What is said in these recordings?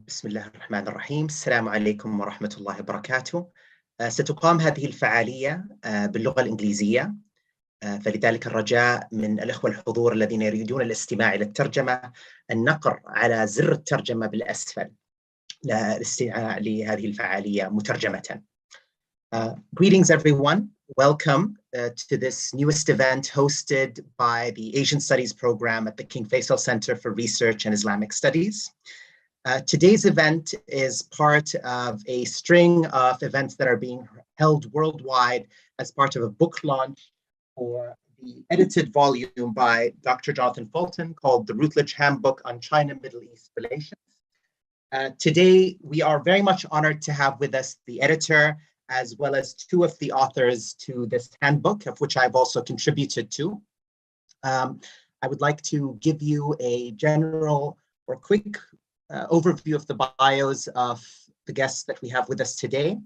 بسم الله الرحمن الرحيم. السلام عليكم ورحمة الله وبركاته. ستقام هذه الفعالية باللغة الإنجليزية، فلذلك الرجاء من الإخوة الحضور الذين يريدون الاستماع إلى الترجمة النقر على زر الترجمة بالأسفل للاستماع لهذه الفعالية مترجمة. Greetings everyone. Welcome to this newest event hosted by the Asian Studies program at the King Faisal Center for Research and Islamic Studies. Today's event is part of a string of events that are being held worldwide as part of a book launch for the edited volume by Dr. Jonathan Fulton called The Routledge Handbook on China-Middle East Relations. Today, we are very much honored to have with us the editor, as well as two of the authors to this handbook, of which I've also contributed to. I would like to give you a general or quick overview of the bios of the guests that we have with us today.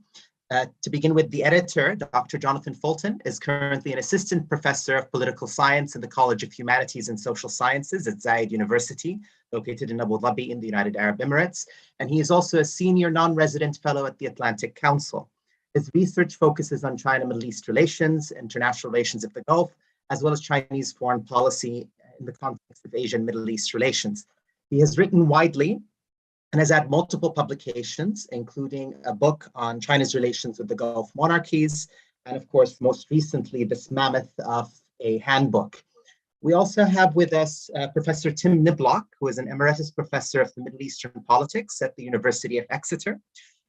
To begin with, the editor, Dr. Jonathan Fulton, is currently an assistant professor of political science in the College of Humanities and Social Sciences at Zayed University, located in Abu Dhabi in the United Arab Emirates. And he is also a senior non-resident fellow at the Atlantic Council. His research focuses on China-Middle East relations, international relations of the Gulf, as well as Chinese foreign policy in the context of Asian Middle East relations. He has written widely and has had multiple publications, including a book on China's relations with the Gulf monarchies, and of course, most recently, this mammoth of a handbook. We also have with us Professor Tim Niblock, who is an emeritus professor of the Middle Eastern politics at the University of Exeter.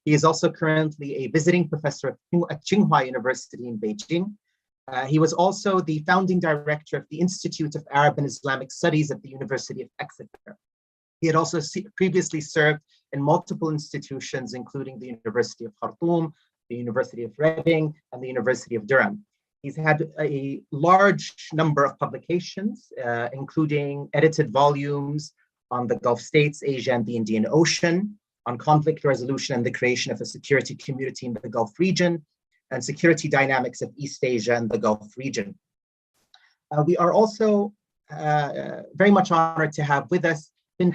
He is also currently a visiting professor at Tsinghua University in Beijing. He was also the founding director of the Institute of Arab and Islamic Studies at the University of Exeter. He had also previously served in multiple institutions, including the University of Khartoum, the University of Reading, and the University of Durham. He's had a large number of publications, including edited volumes on the Gulf states, Asia, and the Indian Ocean, on conflict resolution and the creation of a security community in the Gulf region, and security dynamics of East Asia and the Gulf region. We are also very much honored to have with us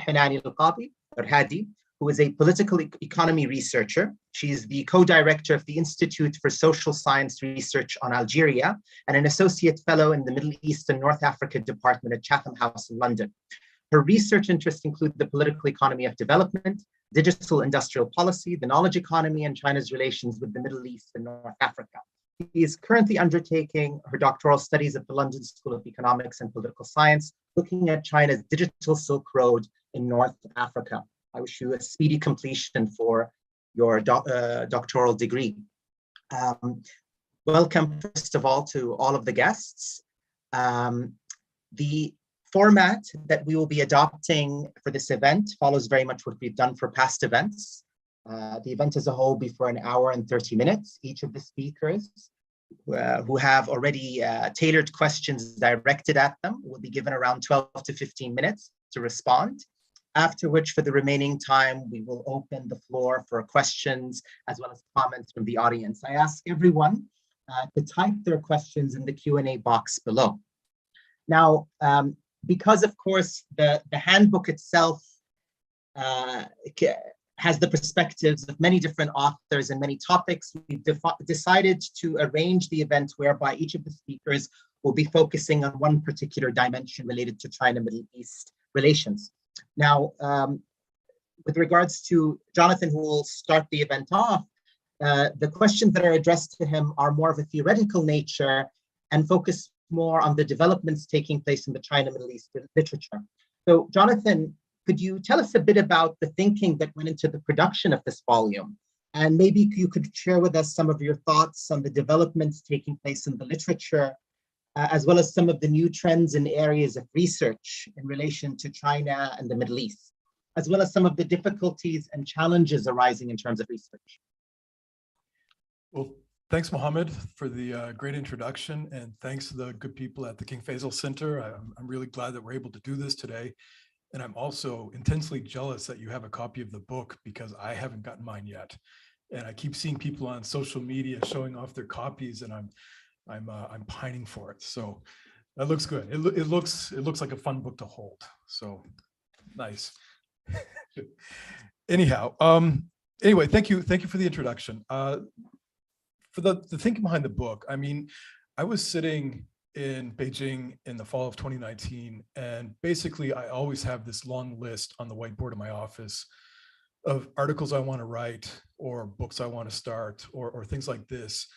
Hanani Al-Qadi, or Hadi, who is a political economy researcher. She is the co-director of the Institute for Social Science Research on Algeria and an associate fellow in the Middle East and North Africa Department at Chatham House in London. Her research interests include the political economy of development, digital industrial policy, the knowledge economy, and China's relations with the Middle East and North Africa. She is currently undertaking her doctoral studies at the London School of Economics and Political Science, looking at China's digital Silk Road in North Africa. I wish you a speedy completion for your doctoral degree. Welcome, first of all, to all of the guests. The format that we will be adopting for this event follows very much what we've done for past events. The event as a whole will be for 1 hour and 30 minutes. Each of the speakers who have already tailored questions directed at them will be given around 12 to 15 minutes to respond. After which, for the remaining time, we will open the floor for questions as well as comments from the audience. I ask everyone to type their questions in the Q&A box below. Now, because of course the handbook itself has the perspectives of many different authors and many topics, we've decided to arrange the event whereby each of the speakers will be focusing on one particular dimension related to China-Middle East relations. Now, with regards to Jonathan, who will start the event off, the questions that are addressed to him are more of a theoretical nature and focus more on the developments taking place in the China-Middle East literature. So, Jonathan, could you tell us a bit about the thinking that went into the production of this volume? And maybe you could share with us some of your thoughts on the developments taking place in the literature, as well as some of the new trends in areas of research in relation to China and the Middle East, as well as some of the difficulties and challenges arising in terms of research. Well, thanks, Mohammed, for the great introduction, and thanks to the good people at the King Faisal Center. I'm really glad that we're able to do this today. And I'm also intensely jealous that you have a copy of the book because I haven't gotten mine yet. And I keep seeing people on social media showing off their copies, and I'm pining for it. So that looks good. It looks like a fun book to hold. So nice. anyhow, anyway, thank you for the introduction. For the thinking behind the book, I mean, I was sitting in Beijing in the fall of 2019, and basically I always have this long list on the whiteboard in my office of articles I want to write or books I want to start or things like this.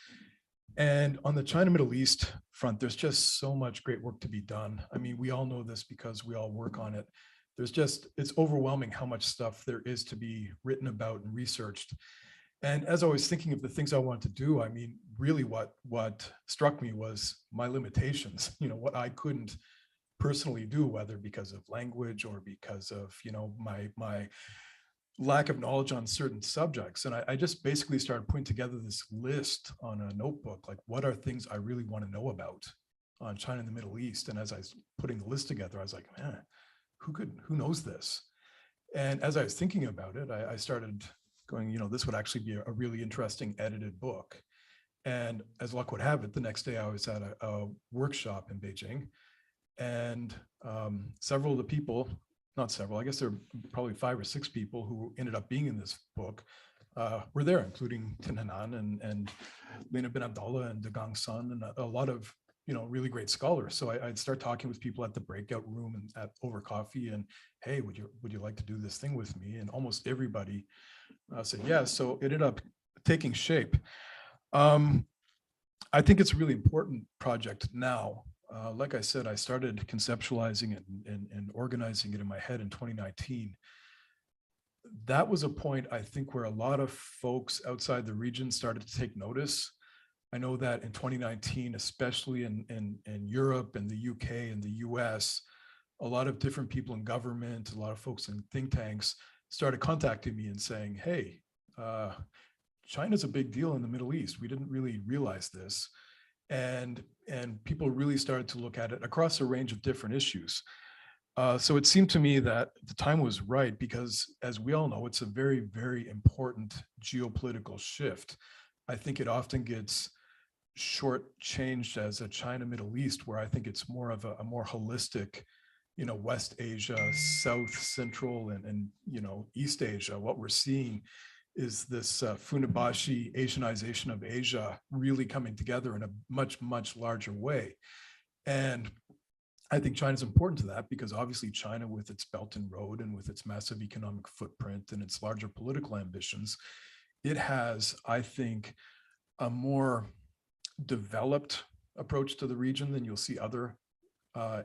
And on the China Middle East front, there's just so much great work to be done. I mean, we all know this because we all work on it. It's overwhelming how much stuff there is to be written about and researched. And as I was thinking of the things I wanted to do, I mean, really what struck me was my limitations, what I couldn't personally do, whether because of language or because of, my lack of knowledge on certain subjects. And I just basically started putting together this list on a notebook, like what are things I really want to know about on China and the Middle East. And as I was putting the list together, I was like, man, who knows this? And as I was thinking about it, I started going, this would actually be a really interesting edited book. And as luck would have it, the next day I was at a workshop in Beijing, and several of the people, not several, I guess there were probably 5 or 6 people who ended up being in this book were there, including Tin Hanan and Lena bin Abdallah and De Gang Sun and a lot of really great scholars. So I'd start talking with people at the breakout room and over coffee, and hey, would you like to do this thing with me? And almost everybody said yes. So it ended up taking shape. I think it's a really important project now. Like I said, I started conceptualizing it and organizing it in my head in 2019. That was a point, I think, where a lot of folks outside the region started to take notice. I know that in 2019, especially in Europe and the UK and the US, a lot of different people in government, a lot of folks in think tanks started contacting me and saying, hey, China's a big deal in the Middle East. We didn't really realize this. And people really started to look at it across a range of different issues. So it seemed to me that the time was right because, as we all know, it's a very, very important geopolitical shift. I think it often gets shortchanged as a China Middle East, where I think it's more of a more holistic, West Asia, South Central, and East Asia. What we're seeing is this Funabashi Asianization of Asia really coming together in a much, much larger way. And I think China is important to that because obviously China, with its Belt and Road and with its massive economic footprint and its larger political ambitions, it has, I think, a more developed approach to the region than you'll see other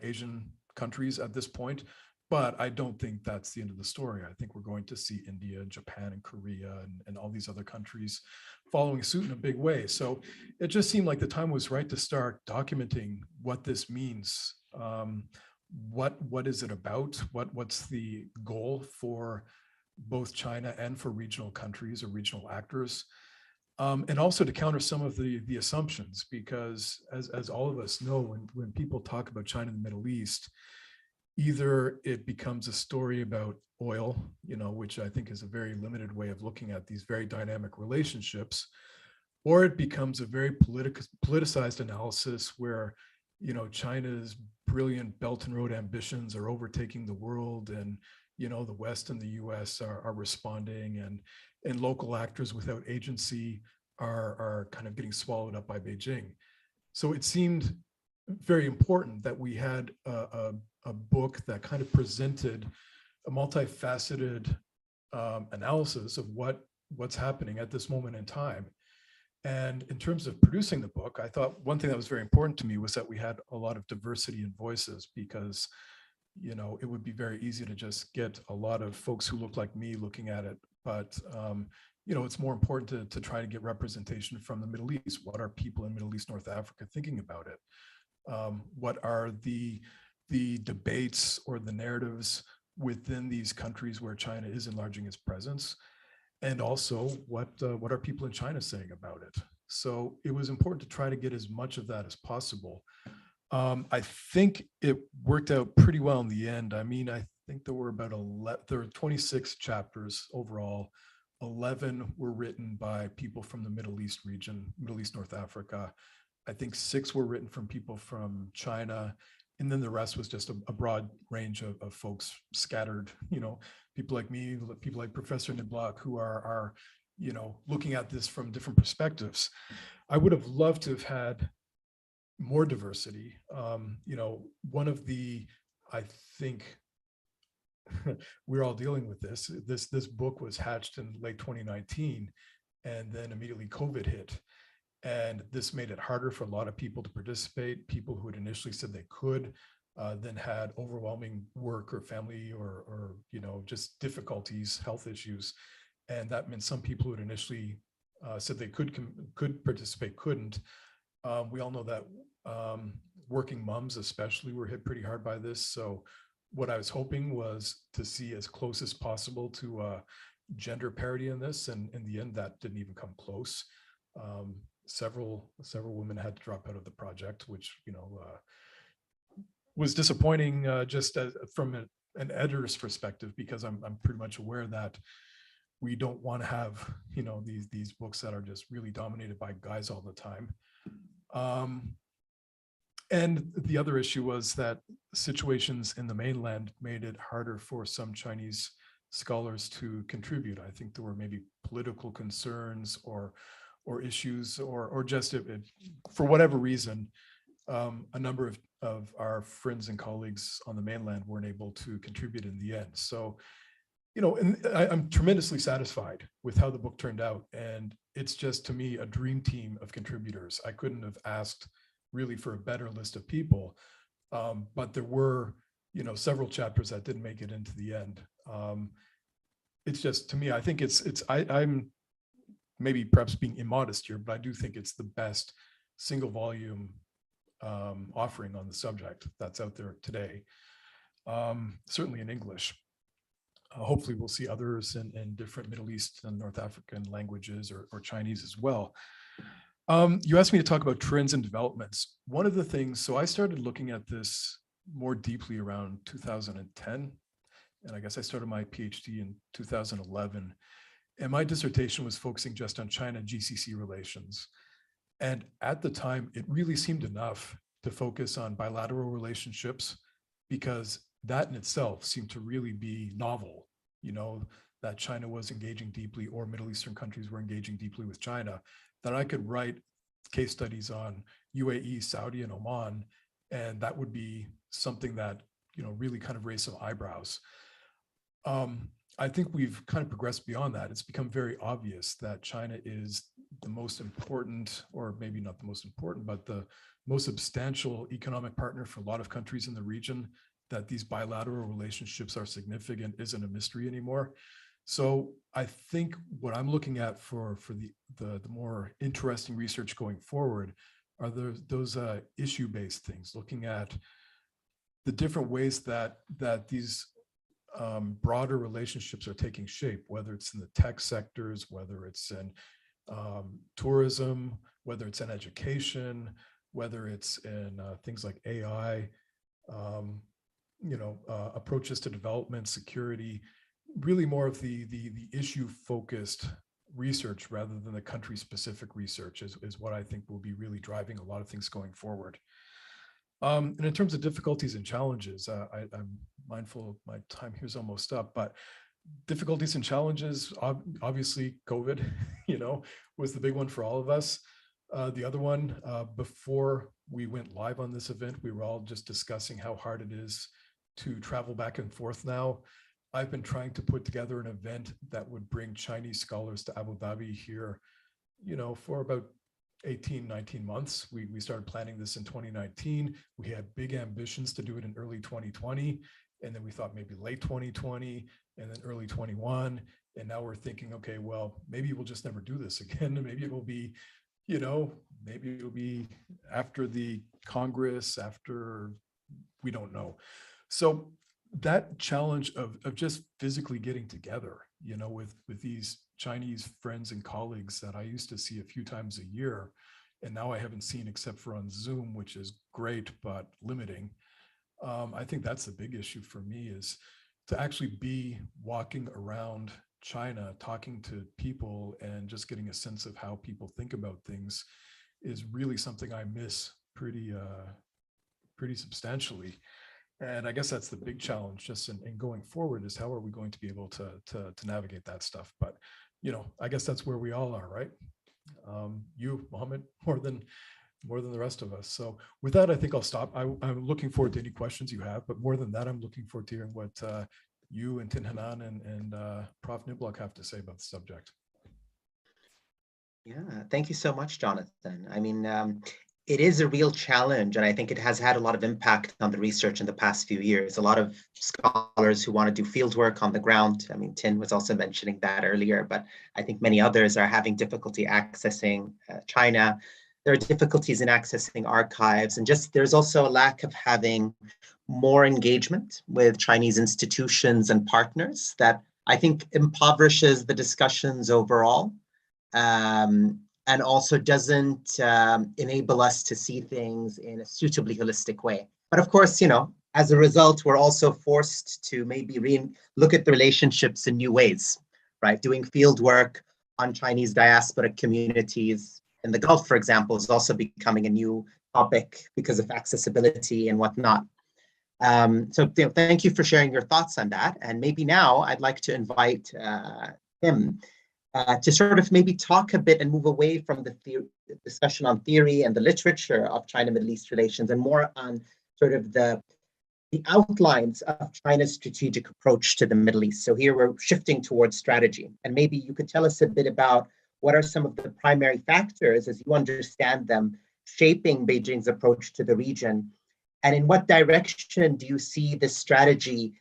Asian countries at this point. But I don't think that's the end of the story. I think we're going to see India, Japan, and Korea, and all these other countries following suit in a big way. So it just seemed like the time was right to start documenting what this means. What is it about? What's the goal for both China and for regional countries or regional actors? And also to counter some of the assumptions, because as all of us know, when people talk about China and the Middle East, either it becomes a story about oil, which I think is a very limited way of looking at these very dynamic relationships, or it becomes a very politicized analysis where, China's brilliant Belt and Road ambitions are overtaking the world, and, the West and the US are responding, and local actors without agency are kind of getting swallowed up by Beijing. So it seemed very important that we had a book that kind of presented a multifaceted analysis of what's happening at this moment in time. And in terms of producing the book, I thought one thing that was very important to me was that we had a lot of diversity in voices, because it would be very easy to just get a lot of folks who look like me looking at it. But it's more important to try to get representation from the Middle East. What are people in Middle East, North Africa thinking about it? What are the debates or the narratives within these countries where China is enlarging its presence? And also, what are people in China saying about it? So it was important to try to get as much of that as possible. I think it worked out pretty well in the end. I mean, I think there were there were 26 chapters overall. 11 were written by people from the Middle East region, Middle East, North Africa. I think 6 were written from people from China, And then the rest was just a broad range of folks scattered, people like me, people like Professor Niblack, who are looking at this from different perspectives. I would have loved to have had more diversity. One of the, I think, we're all dealing with this. This book was hatched in late 2019, and then immediately COVID hit. And this made it harder for a lot of people to participate. People who had initially said they could, then had overwhelming work or family or just difficulties, health issues. And that meant some people who had initially said they could participate couldn't. We all know that working moms especially were hit pretty hard by this. So what I was hoping was to see as close as possible to gender parity in this. And in the end, that didn't even come close. Several women had to drop out of the project, which was disappointing just from an editor's perspective, because I'm pretty much aware that we don't want to have these books that are just really dominated by guys all the time. And the other issue was that situations in the mainland made it harder for some Chinese scholars to contribute. I think there were maybe political concerns or issues or just for whatever reason, a number of our friends and colleagues on the mainland weren't able to contribute in the end. So, and I'm tremendously satisfied with how the book turned out. And it's just, to me, a dream team of contributors. I couldn't have asked really for a better list of people. But there were, several chapters that didn't make it into the end. It's just, to me, I think I'm maybe perhaps being immodest here, but I do think it's the best single volume offering on the subject that's out there today, certainly in English. Hopefully we'll see others in different Middle East and North African languages or Chinese as well. You asked me to talk about trends and developments. One of the things, so I started looking at this more deeply around 2010, and I guess I started my PhD in 2011. And my dissertation was focusing just on China-GCC relations. And at the time, it really seemed enough to focus on bilateral relationships, because that in itself seemed to really be novel, that China was engaging deeply, or Middle Eastern countries were engaging deeply with China, that I could write case studies on UAE, Saudi, and Oman, and that would be something that, really kind of raised some eyebrows. I think we've kind of progressed beyond that. It's become very obvious that China is the most important, or maybe not the most important, but the most substantial economic partner for a lot of countries in the region, that these bilateral relationships are significant isn't a mystery anymore. So I think what I'm looking at for the more interesting research going forward are those issue-based things, looking at the different ways that these broader relationships are taking shape, whether it's in the tech sectors, whether it's in tourism, whether it's in education, whether it's in things like AI, approaches to development, security, really more of the issue-focused research rather than the country-specific research is what I think will be really driving a lot of things going forward. And in terms of difficulties and challenges, I'm mindful of my time here's almost up, but difficulties and challenges, obviously COVID, was the big one for all of us. The other one, before we went live on this event, we were all just discussing how hard it is to travel back and forth now. I've been trying to put together an event that would bring Chinese scholars to Abu Dhabi here, for about 18, 19 months. We started planning this in 2019. We had big ambitions to do it in early 2020. And then we thought maybe late 2020 and then early 21. And now we're thinking, okay, well, maybe we'll just never do this again. Maybe it will be, maybe it'll be after the Congress, after, we don't know. So that challenge of just physically getting together, with these Chinese friends and colleagues that I used to see a few times a year, and now I haven't seen except for on Zoom, which is great, but limiting. I think that's the big issue for me, is to actually be walking around China, talking to people and just getting a sense of how people think about things is really something I miss pretty pretty substantially. And I guess that's the big challenge just in going forward, is how are we going to be able to navigate that stuff? But, you know, I guess that's where we all are, right? You, Mohammed, more than the rest of us. So with that, I think I'll stop. I'm looking forward to any questions you have, but more than that, I'm looking forward to hearing what you and Tin Hanan and Prof. Niblock have to say about the subject. Yeah, thank you so much, Jonathan. I mean, it is a real challenge, and I think it has had a lot of impact on the research in the past few years. A lot of scholars who want to do field work on the ground. I mean, Tin was also mentioning that earlier, but I think many others are having difficulty accessing China. There are difficulties in accessing archives, and just there's also a lack of having more engagement with Chinese institutions and partners that I think impoverishes the discussions overall. And also doesn't enable us to see things in a suitably holistic way. But of course, you know, as a result, we're also forced to maybe look at the relationships in new ways, right? Doing field work on Chinese diaspora communities in the Gulf, for example, is also becoming a new topic because of accessibility and whatnot. So thank you for sharing your thoughts on that. And maybe now I'd like to invite him to sort of maybe talk a bit and move away from the discussion on theory and the literature of China-Middle East relations and more on sort of the outlines of China's strategic approach to the Middle East. So here we're shifting towards strategy. And maybe you could tell us a bit about what are some of the primary factors, as you understand them, shaping Beijing's approach to the region, and in what direction do you see this strategy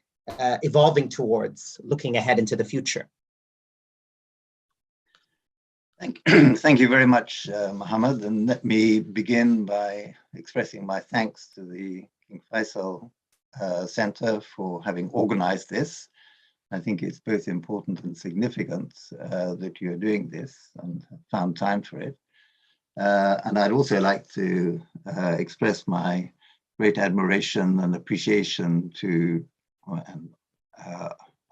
evolving towards looking ahead into the future? Thank you very much, Mohammed. And let me begin by expressing my thanks to the King Faisal Center for having organized this. I think it's both important and significant that you're doing this and found time for it. And I'd also like to express my great admiration and appreciation to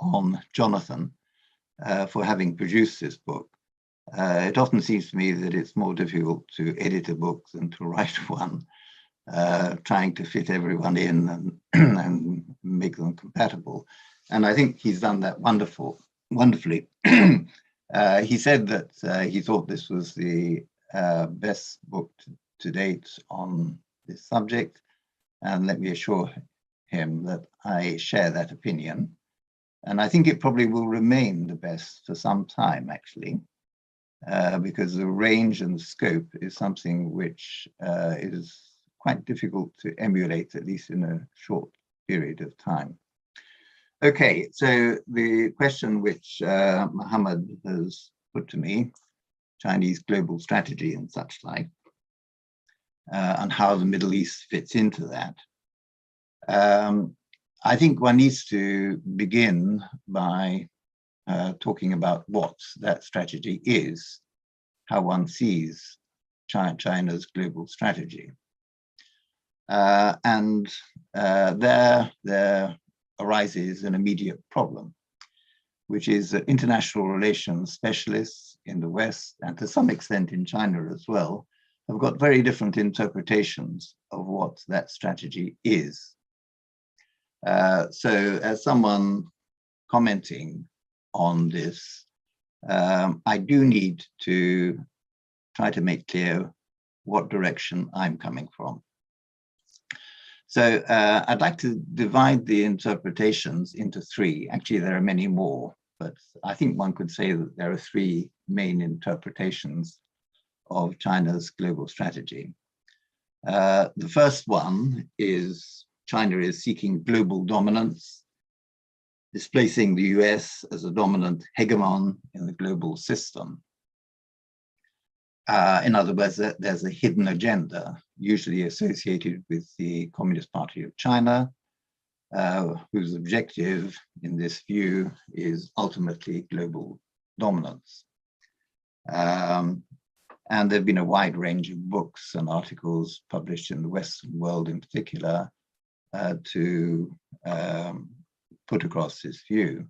on Jonathan for having produced this book. It often seems to me that it's more difficult to edit a book than to write one, trying to fit everyone in and make them compatible. And I think he's done that wonderfully. He said that he thought this was the best book to date on this subject. And let me assure him that I share that opinion. And I think it probably will remain the best for some time, actually. Because the range and scope is something which is quite difficult to emulate, at least in a short period of time. Okay, so the question which Mohammed has put to me, Chinese global strategy and such like, and how the Middle East fits into that. I think one needs to begin by talking about what that strategy is, how one sees China's global strategy. And there arises an immediate problem, which is that international relations specialists in the West, and to some extent in China as well, have got very different interpretations of what that strategy is. So as someone commenting on this, I do need to try to make clear what direction I'm coming from. So I'd like to divide the interpretations into three. Actually, there are many more, but I think one could say that there are three main interpretations of China's global strategy. The first one is China is seeking global dominance, displacing the US as a dominant hegemon in the global system. In other words, there's a hidden agenda, usually associated with the Communist Party of China, whose objective in this view is ultimately global dominance. And there have been a wide range of books and articles published in the Western world in particular to put across this view.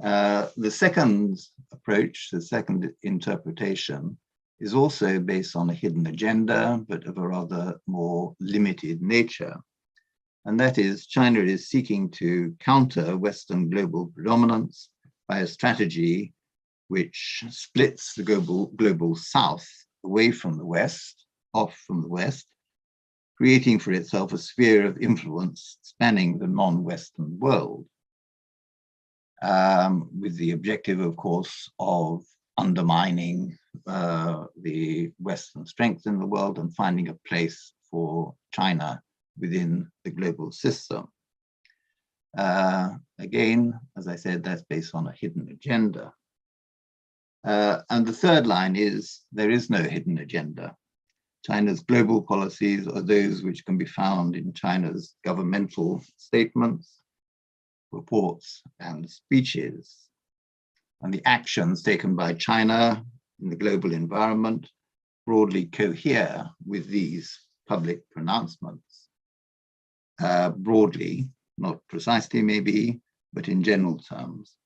The second approach, the second interpretation, is also based on a hidden agenda, but of a rather more limited nature. And that is, China is seeking to counter Western global predominance by a strategy which splits the global South away from the West, off from the West, creating for itself a sphere of influence spanning the non-Western world, with the objective, of course, of undermining the Western strength in the world and finding a place for China within the global system. Again, as I said, that's based on a hidden agenda. And the third line is, there is no hidden agenda. China's global policies are those which can be found in China's governmental statements, reports, and speeches. And the actions taken by China in the global environment broadly cohere with these public pronouncements. Broadly, not precisely maybe, but in general terms.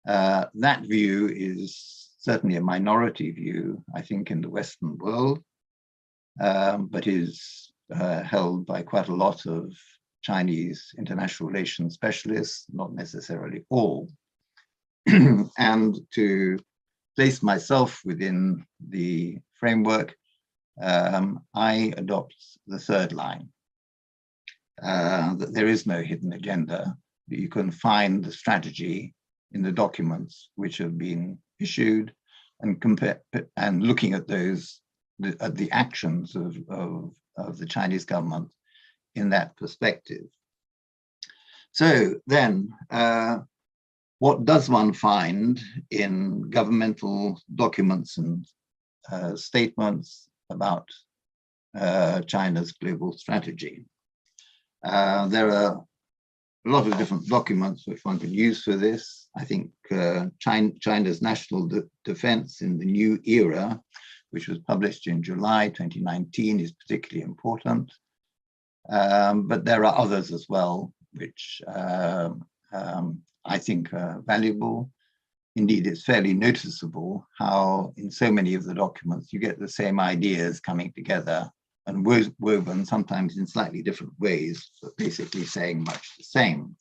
That view is certainly a minority view, I think, in the Western world, but is held by quite a lot of Chinese international relations specialists, not necessarily all. And to place myself within the framework, I adopt the third line, that there is no hidden agenda, that you can find the strategy in the documents which have been issued, and compare and looking at those, at the actions of the Chinese government in that perspective. So then, what does one find in governmental documents and statements about China's global strategy? There are a lot of different documents which one could use for this. I think China's National Defense in the New Era, which was published in July 2019, is particularly important. But there are others as well, which I think are valuable. Indeed, it's fairly noticeable how in so many of the documents you get the same ideas coming together and woven sometimes in slightly different ways, but basically saying much the same.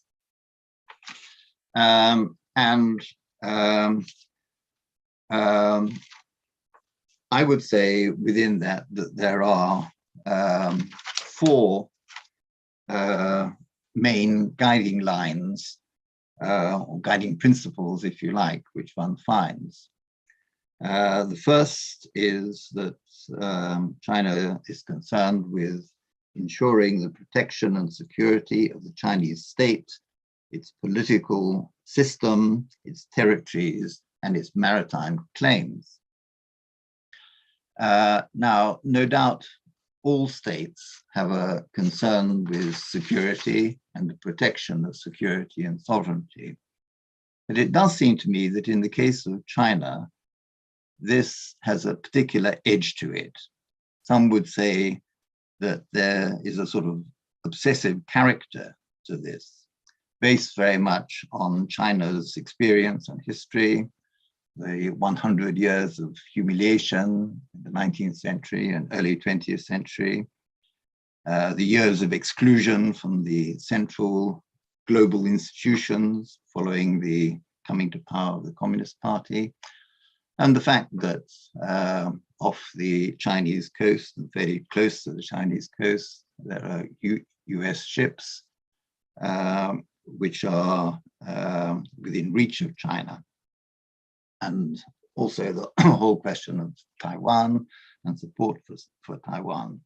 I would say within that there are four main guiding lines, or guiding principles, if you like, which one finds. The first is that China is concerned with ensuring the protection and security of the Chinese state, its political system, its territories, and its maritime claims. Now, no doubt, all states have a concern with security and the protection of security and sovereignty. But it does seem to me that in the case of China, this has a particular edge to it. Some would say that there is a sort of obsessive character to this, based very much on China's experience and history, the 100 years of humiliation in the 19th century and early 20th century, the years of exclusion from the central global institutions following the coming to power of the Communist Party, and the fact that off the Chinese coast and very close to the Chinese coast, there are US ships which are within reach of China. And also the whole question of Taiwan and support for Taiwan.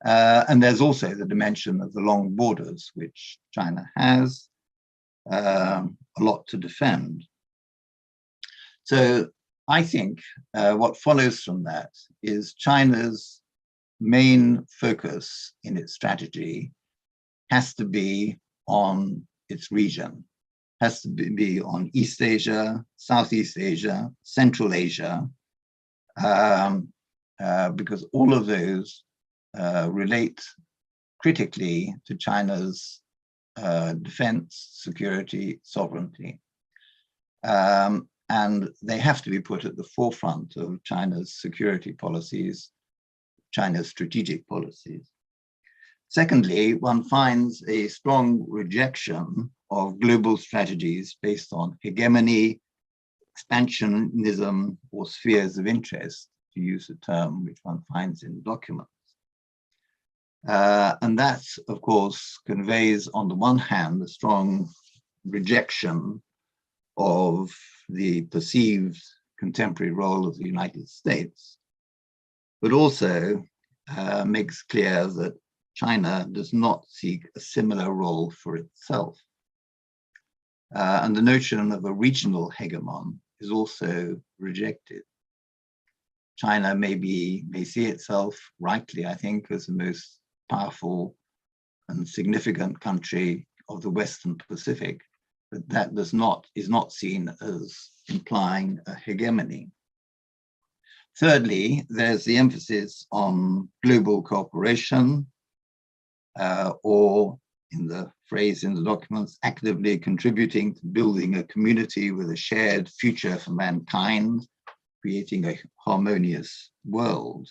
And there's also the dimension of the long borders, which China has a lot to defend. So I think what follows from that is China's main focus in its strategy has to be on its region, has to be on East Asia, Southeast Asia, Central Asia, because all of those relate critically to China's defense, security, sovereignty. and they have to be put at the forefront of China's security policies, China's strategic policies. Secondly, one finds a strong rejection of global strategies based on hegemony, expansionism, or spheres of interest, to use a term which one finds in documents. And that, of course, conveys, on the one hand, a strong rejection of the perceived contemporary role of the United States, but also makes clear that China does not seek a similar role for itself. And the notion of a regional hegemon is also rejected. China may see itself, rightly, I think, as the most powerful and significant country of the Western Pacific, but that is not seen as implying a hegemony. Thirdly, there's the emphasis on global cooperation, or in the phrase in the documents, actively contributing to building a community with a shared future for mankind, creating a harmonious world.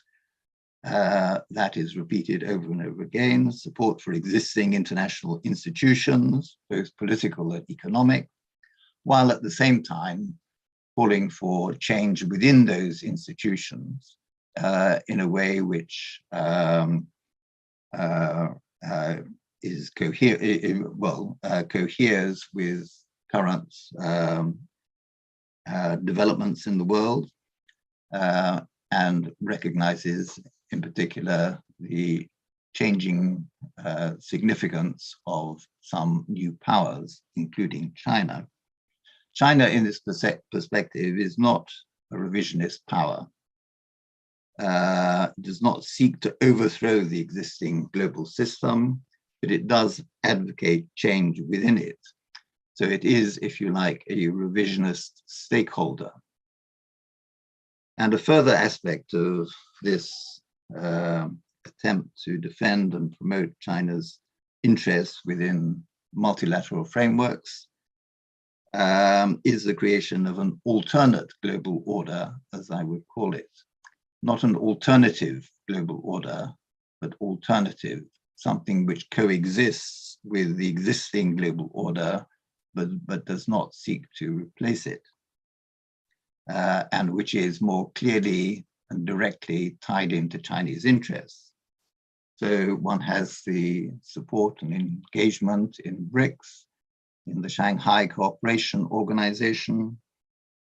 That is repeated over and over again. Support for existing international institutions, both political and economic, while at the same time calling for change within those institutions in a way which is coheres with current developments in the world, and recognizes in particular the changing significance of some new powers, including China. China, in this perspective, is not a revisionist power. Does not seek to overthrow the existing global system, but it does advocate change within it. So it is, if you like, a revisionist stakeholder. And a further aspect of this attempt to defend and promote China's interests within multilateral frameworks is the creation of an alternate global order, as I would call it. Not an alternative global order, but alternative, something which coexists with the existing global order, but does not seek to replace it, and which is more clearly and directly tied into Chinese interests. So one has the support and engagement in BRICS, in the Shanghai Cooperation Organization,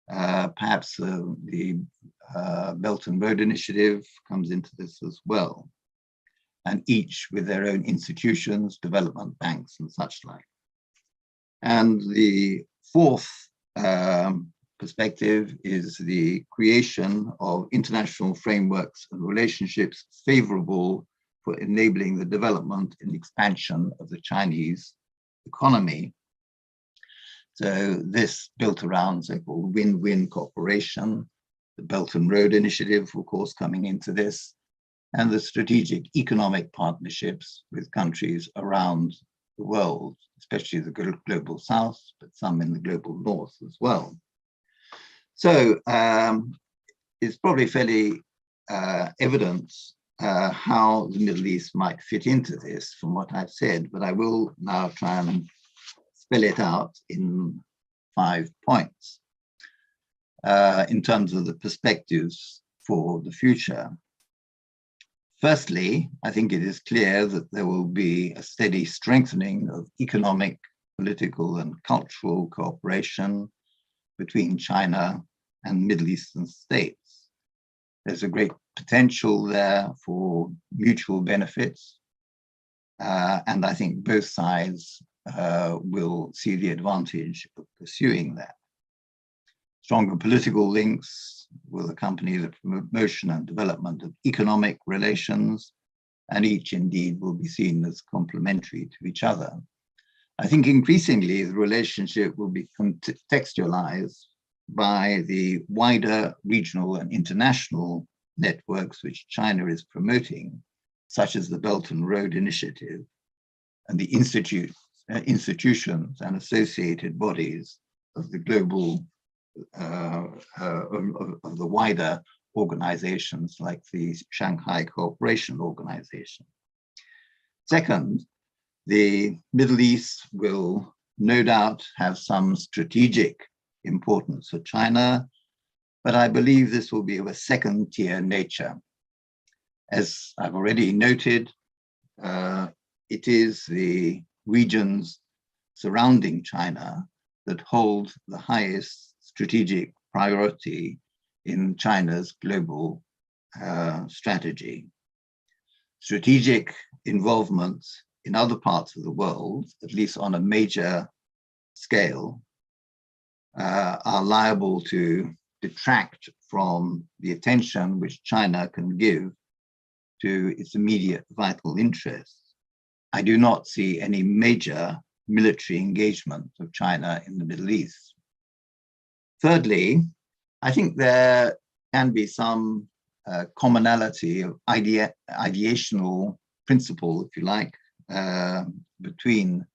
perhaps the Belt and Road Initiative comes into this as well, and each with their own institutions, development banks, and such like. And the fourth perspective is the creation of international frameworks and relationships favorable for enabling the development and expansion of the Chinese economy. So this built around so-called win-win cooperation, the Belt and Road Initiative, of course, coming into this, and the strategic economic partnerships with countries around the world, especially the global south, but some in the global north as well. So it's probably fairly evident how the Middle East might fit into this from what I've said, but I will now try and spell it out in 5 points in terms of the perspectives for the future. Firstly, I think it is clear that there will be a steady strengthening of economic, political, and cultural cooperation between China and Middle Eastern states. There's a great potential there for mutual benefits, and I think both sides will see the advantage of pursuing that. Stronger political links will accompany the promotion and development of economic relations, and each indeed will be seen as complementary to each other. I think increasingly the relationship will be contextualized by the wider regional and international networks which China is promoting, such as the Belt and Road Initiative and the institutions and associated bodies of the global of the wider organizations like the Shanghai Cooperation Organization. Second, the Middle East will no doubt have some strategic importance for China, but I believe this will be of a second-tier nature. As I've already noted, it is the regions surrounding China that hold the highest strategic priority in China's global strategy. Strategic involvement in other parts of the world, at least on a major scale, are liable to detract from the attention which China can give to its immediate vital interests. I do not see any major military engagement of China in the Middle East. Thirdly, I think there can be some commonality of ideational principle, if you like, between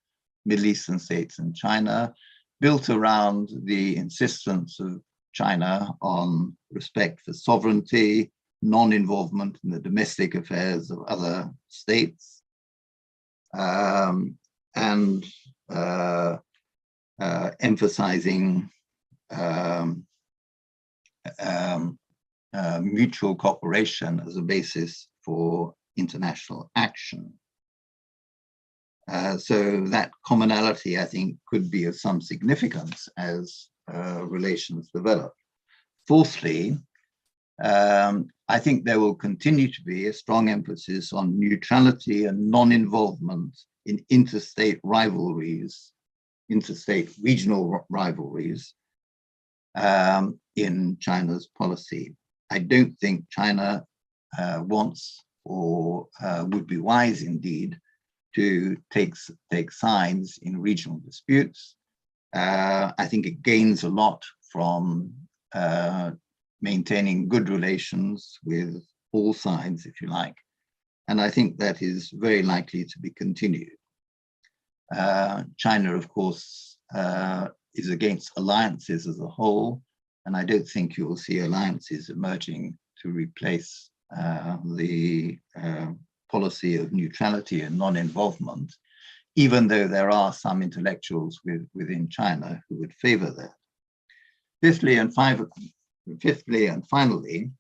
Middle Eastern states and China, built around the insistence of China on respect for sovereignty, non-involvement in the domestic affairs of other states, and emphasizing mutual cooperation as a basis for international action. So that commonality, I think, could be of some significance as relations develop. Fourthly, I think there will continue to be a strong emphasis on neutrality and non-involvement in interstate rivalries, interstate regional rivalries in China's policy. I don't think China wants or would be wise indeed to take sides in regional disputes. I think it gains a lot from maintaining good relations with all sides, if you like. And I think that is very likely to be continued. China, of course, is against alliances as a whole, and I don't think you will see alliances emerging to replace the policy of neutrality and non-involvement, even though there are some intellectuals within China who would favor that. Fifthly and finally,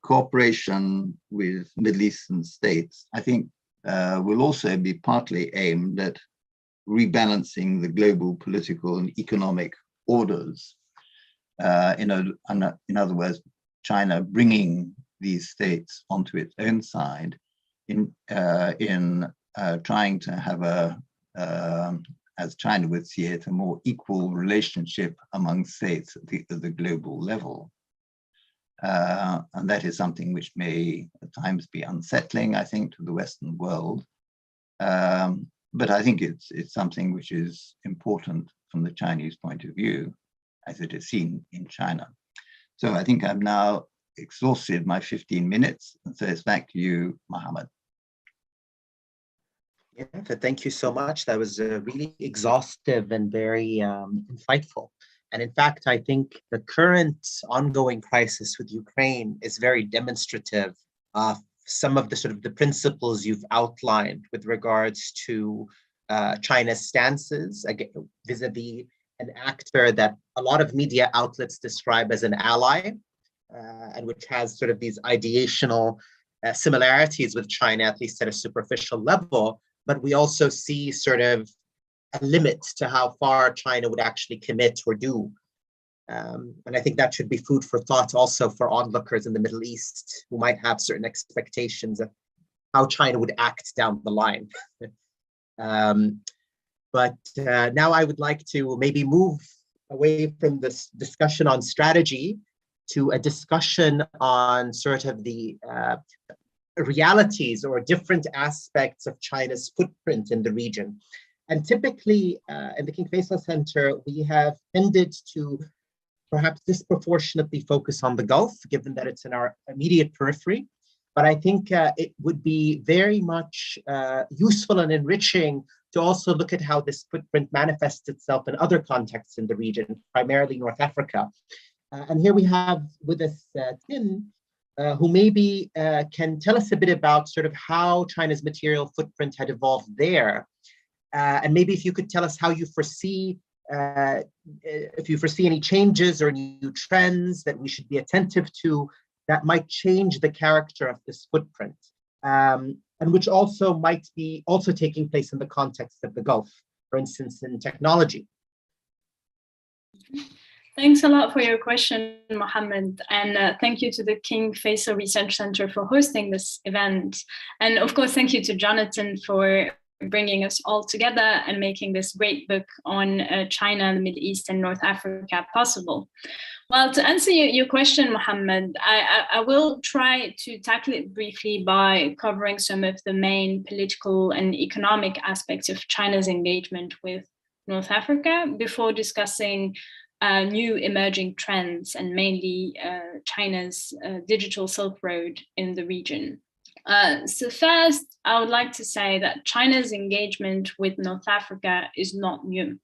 cooperation with Middle Eastern states, I think, will also be partly aimed at rebalancing the global political and economic orders. In other words, China bringing these states onto its own side in trying to have as China would see it, a more equal relationship among states at the global level. And that is something which may at times be unsettling, I think, to the Western world. But I think it's something which is important from the Chinese point of view, as it is seen in China. So I think I've now exhausted my 15 minutes, and so it's back to you, Mohammed. Yeah, thank you so much. That was really exhaustive and very insightful. And in fact, I think the current ongoing crisis with Ukraine is very demonstrative of some of the sort of the principles you've outlined with regards to China's stances vis-a-vis an actor that a lot of media outlets describe as an ally, and which has sort of these ideational similarities with China, at least at a superficial level. But we also see sort of a limit to how far China would actually commit or do. And I think that should be food for thought also for onlookers in the Middle East who might have certain expectations of how China would act down the line. But now I would like to maybe move away from this discussion on strategy to a discussion on sort of the realities or different aspects of China's footprint in the region. And typically in the King Faisal Center, we have tended to perhaps disproportionately focus on the Gulf, given that it's in our immediate periphery. But I think it would be very much useful and enriching to also look at how this footprint manifests itself in other contexts in the region, primarily North Africa. And here we have with us Tim, who maybe can tell us a bit about sort of how China's material footprint had evolved there. And maybe if you could tell us how you foresee, if you foresee any changes or new trends that we should be attentive to that might change the character of this footprint, and which also might be also taking place in the context of the Gulf, for instance, in technology. Thanks a lot for your question, Mohammed, and thank you to the King Faisal Research Center for hosting this event. And of course, thank you to Jonathan for bringing us all together and making this great book on China, the Middle East, and North Africa possible. Well, to answer your question, Mohammed, I will try to tackle it briefly by covering some of the main political and economic aspects of China's engagement with North Africa before discussing new emerging trends and mainly China's digital Silk Road in the region. So first, I would like to say that China's engagement with North Africa is not new.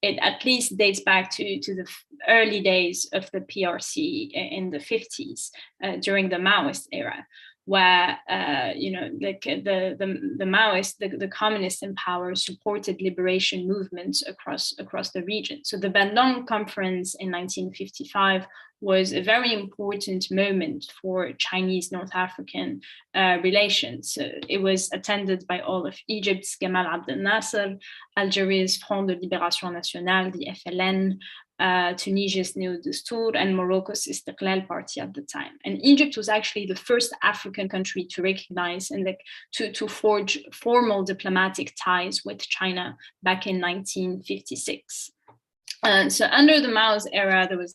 It at least dates back to the early days of the PRC in the 50s during the Maoist era, where the Maoists, the communists in power, supported liberation movements across the region. So the Bandung Conference in 1955 was a very important moment for Chinese-North African relations. So it was attended by all of Egypt's Gamal Abdel Nasser, Algeria's Front de Libération Nationale, the FLN, Tunisia's Neo Destour, and Morocco's Istiqlal Party at the time. And Egypt was actually the first African country to recognize and to forge formal diplomatic ties with China back in 1956. So under the Mao's era, there was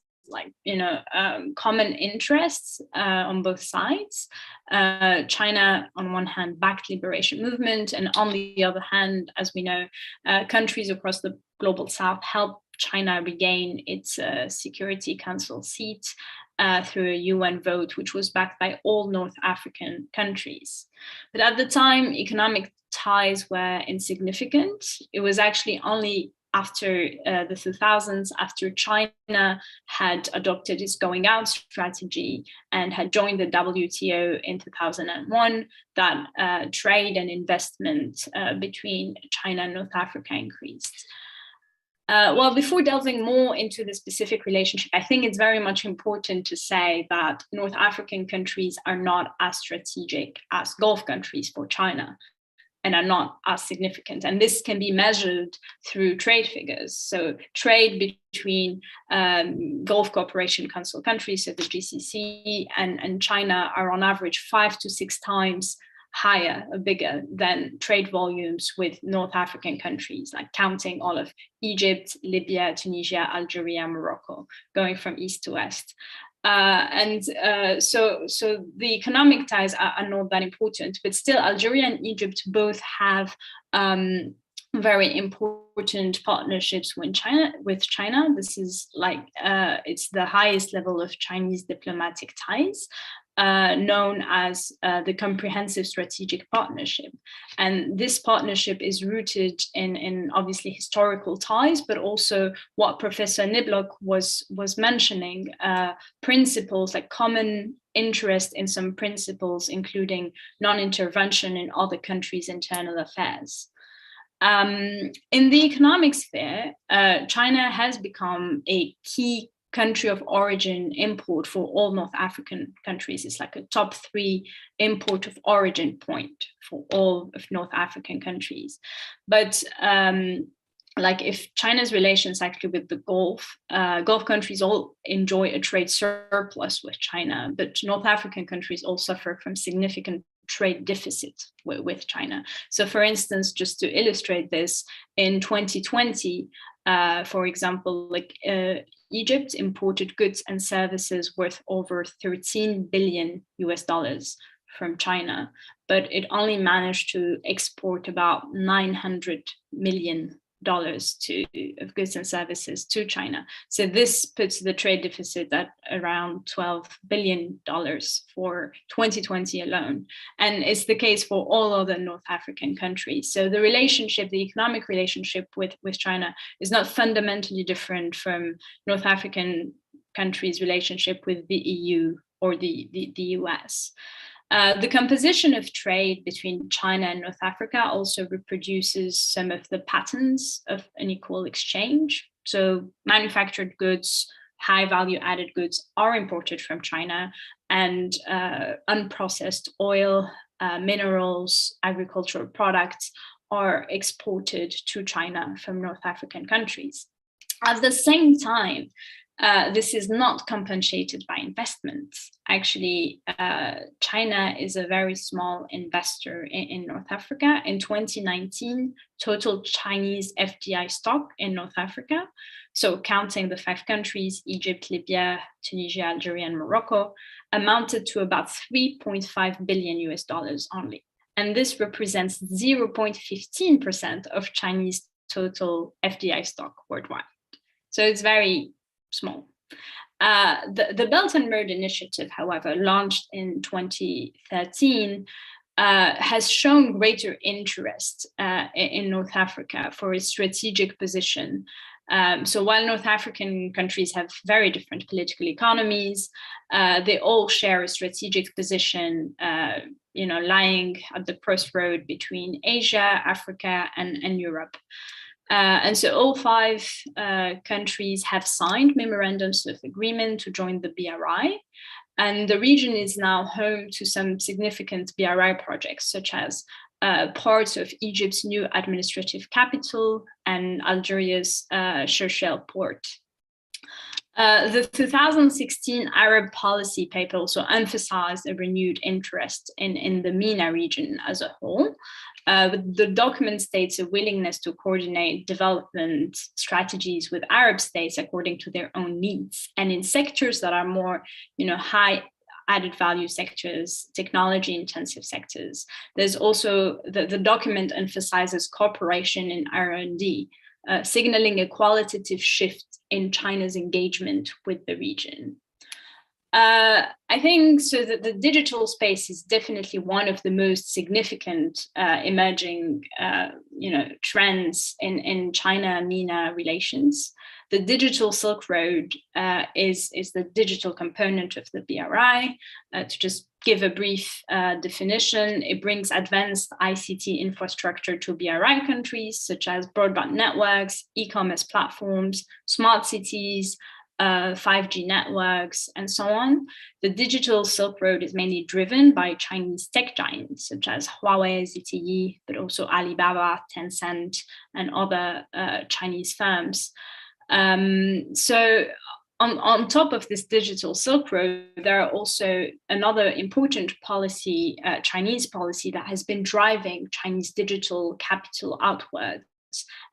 common interests on both sides. China, on one hand, backed liberation movement, and on the other hand, as we know, countries across the global south helped China regain its Security Council seat through a UN vote, which was backed by all North African countries. But at the time, economic ties were insignificant. It was actually only after the 2000s, after China had adopted its going out strategy and had joined the WTO in 2001, that trade and investment between China and North Africa increased. Well, before delving more into the specific relationship, I think it's very much important to say that North African countries are not as strategic as Gulf countries for China, and are not as significant. And this can be measured through trade figures. So trade between Gulf Cooperation Council countries, so the GCC, and China are on average 5 to 6 times higher or bigger than trade volumes with North African countries, like counting all of Egypt, Libya, Tunisia, Algeria, Morocco, going from east to west. So the economic ties are not that important, but still Algeria and Egypt both have very important partnerships with China. This is it's the highest level of Chinese diplomatic ties, known as the Comprehensive Strategic Partnership. And this partnership is rooted in obviously historical ties, but also what Professor Niblock was mentioning, principles like common interest in some principles, including non-intervention in other countries' internal affairs. In the economic sphere, China has become a key country of origin import for all North African countries. It's like a top 3 import of origin point for all of North African countries. But if China's relations actually with the Gulf countries all enjoy a trade surplus with China, but North African countries all suffer from significant trade deficit with China. So for instance, just to illustrate this, in 2020, for example, Egypt imported goods and services worth over $13 billion from China, but it only managed to export about $900 million of goods and services to China. So this puts the trade deficit at around $12 billion for 2020 alone. And it's the case for all other North African countries. So the relationship, the economic relationship with China is not fundamentally different from North African countries' relationship with the EU or the US. The composition of trade between China and North Africa also reproduces some of the patterns of unequal exchange. So manufactured goods, high value added goods are imported from China, and unprocessed oil, minerals, agricultural products are exported to China from North African countries. At the same time, this is not compensated by investments. Actually, China is a very small investor in North Africa. In 2019, total Chinese FDI stock in North Africa, so counting the 5 countries, Egypt, Libya, Tunisia, Algeria, and Morocco, amounted to about $3.5 billion only. And this represents 0.15% of Chinese total FDI stock worldwide. So it's very small. The Belt and Road Initiative, however, launched in 2013, has shown greater interest in North Africa for its strategic position. So while North African countries have very different political economies, they all share a strategic position, lying at the crossroad between Asia, Africa, and Europe. And so all 5 countries have signed memorandums of agreement to join the BRI. And the region is now home to some significant BRI projects, such as parts of Egypt's new administrative capital and Algeria's Shershel port. The 2016 Arab policy paper also emphasized a renewed interest in the MENA region as a whole. The document states a willingness to coordinate development strategies with Arab states according to their own needs, and in sectors that are more, high added value sectors, technology intensive sectors. There's also, the document emphasizes cooperation in R&D, signaling a qualitative shift in China's engagement with the region. I think so that the digital space is definitely one of the most significant emerging, trends in China-MENA relations. The digital Silk Road is the digital component of the BRI. To just give a brief definition, it brings advanced ICT infrastructure to BRI countries, such as broadband networks, e-commerce platforms, smart cities, 5G networks, and so on. The digital Silk Road is mainly driven by Chinese tech giants such as Huawei, ZTE, but also Alibaba, Tencent, and other Chinese firms. So on top of this digital Silk Road, there are also another important policy, Chinese policy, that has been driving Chinese digital capital outwards.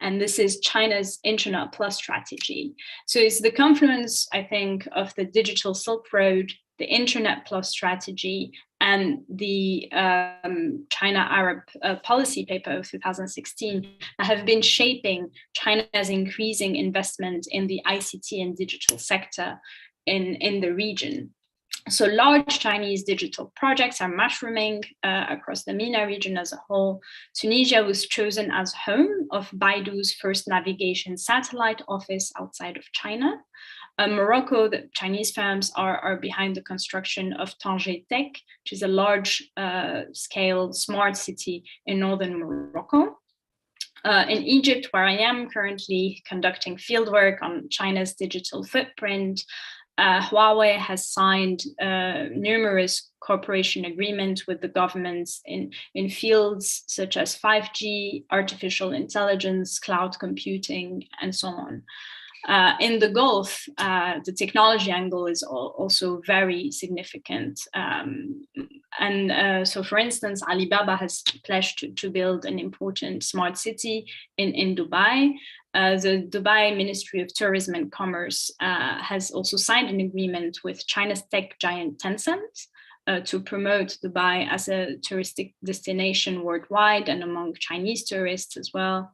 And this is China's Internet Plus strategy. So it's the confluence, I think, of the digital Silk Road, the Internet Plus strategy, and the China-Arab policy paper of 2016 that have been shaping China's increasing investment in the ICT and digital sector in the region. So large Chinese digital projects are mushrooming across the MENA region as a whole. Tunisia was chosen as home of Baidu's first navigation satellite office outside of China. Morocco, the Chinese firms are behind the construction of Tanger Tech, which is a large-scale smart city in northern Morocco. In Egypt, where I am currently conducting fieldwork on China's digital footprint, Huawei has signed numerous cooperation agreements with the governments in fields such as 5G, artificial intelligence, cloud computing, and so on. In the Gulf, the technology angle is also very significant. So, for instance, Alibaba has pledged to build an important smart city in Dubai. The Dubai Ministry of Tourism and Commerce has also signed an agreement with China's tech giant Tencent to promote Dubai as a touristic destination worldwide and among Chinese tourists as well.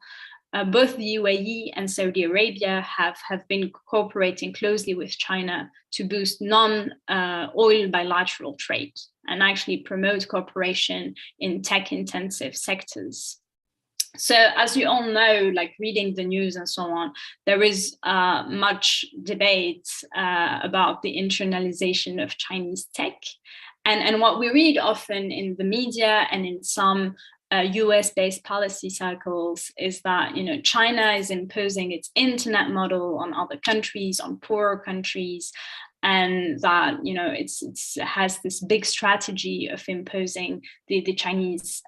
both the UAE and Saudi Arabia have been cooperating closely with China to boost non-oil bilateral trade and actually promote cooperation in tech-intensive sectors. So as you all know, like reading the news and so on, there is much debate about the internalization of Chinese tech. And what we read often in the media and in some US-based policy circles is that, you know, China is imposing its internet model on other countries, on poorer countries, and that, you know, it has this big strategy of imposing the Chinese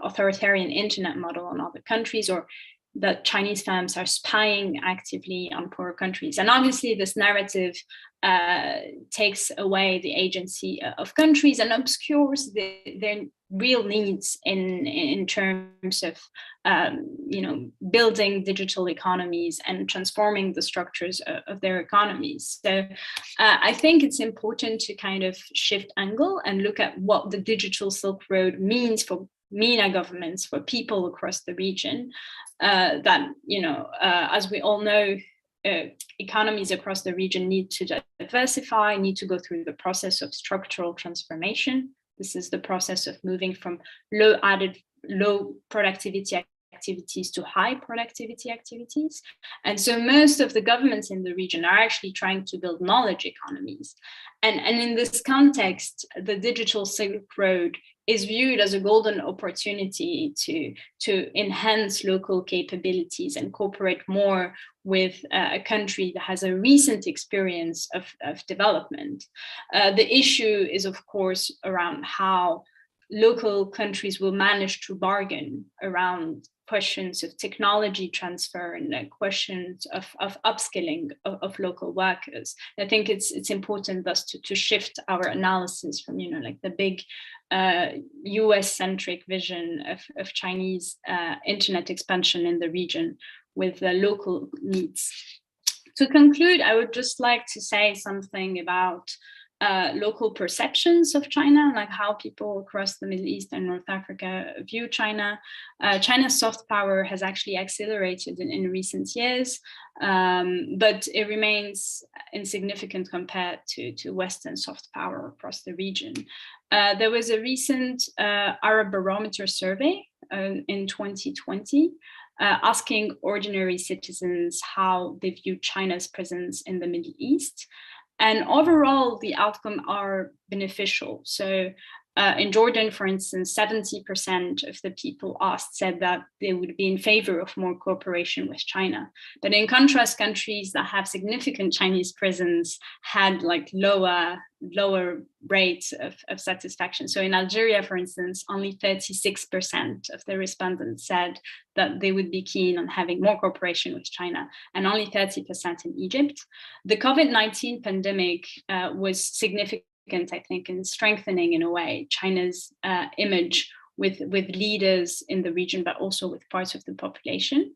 authoritarian internet model on other countries, or that Chinese firms are spying actively on poorer countries. And obviously this narrative takes away the agency of countries and obscures their real needs in terms of you know, building digital economies and transforming the structures of their economies. So I think it's important to kind of shift angle and look at what the digital Silk Road means for MENA governments, for people across the region. That, you know, as we all know, economies across the region need to diversify, need to go through the process of structural transformation. This is the process of moving from low productivity activities to high productivity activities. And so most of the governments in the region are actually trying to build knowledge economies. And in this context, the digital Silk Road is viewed as a golden opportunity to enhance local capabilities and cooperate more with a country that has a recent experience of development. The issue is, of course, around how local countries will manage to bargain around questions of technology transfer and questions of upskilling of local workers. I think it's important thus to shift our analysis from, you know, like the big US-centric vision of Chinese internet expansion in the region with the local needs. To conclude, I would just like to say something about local perceptions of China, like how people across the Middle East and North Africa view China. China's soft power has actually accelerated in recent years, but it remains insignificant compared to Western soft power across the region. There was a recent Arab Barometer survey in 2020 asking ordinary citizens how they view China's presence in the Middle East. And overall, the outcome are beneficial. So in Jordan, for instance, 70% of the people asked said that they would be in favor of more cooperation with China. But in contrast, countries that have significant Chinese presence had like lower rates of satisfaction. So in Algeria, for instance, only 36% of the respondents said that they would be keen on having more cooperation with China, and only 30% in Egypt. The COVID-19 pandemic was significant, I think, in strengthening, in a way, China's image with leaders in the region, but also with parts of the population.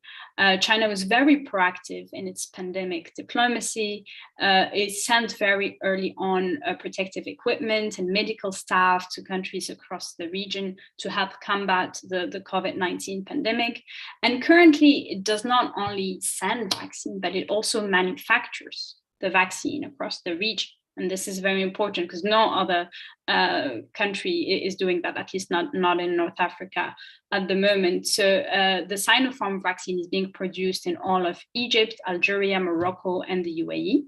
China was very proactive in its pandemic diplomacy. It sent very early on protective equipment and medical staff to countries across the region to help combat the COVID-19 pandemic. And currently, it does not only send vaccine, but it also manufactures the vaccine across the region. And this is very important because no other country is doing that, at least not in North Africa at the moment. So the Sinopharm vaccine is being produced in all of Egypt, Algeria, Morocco, and the UAE.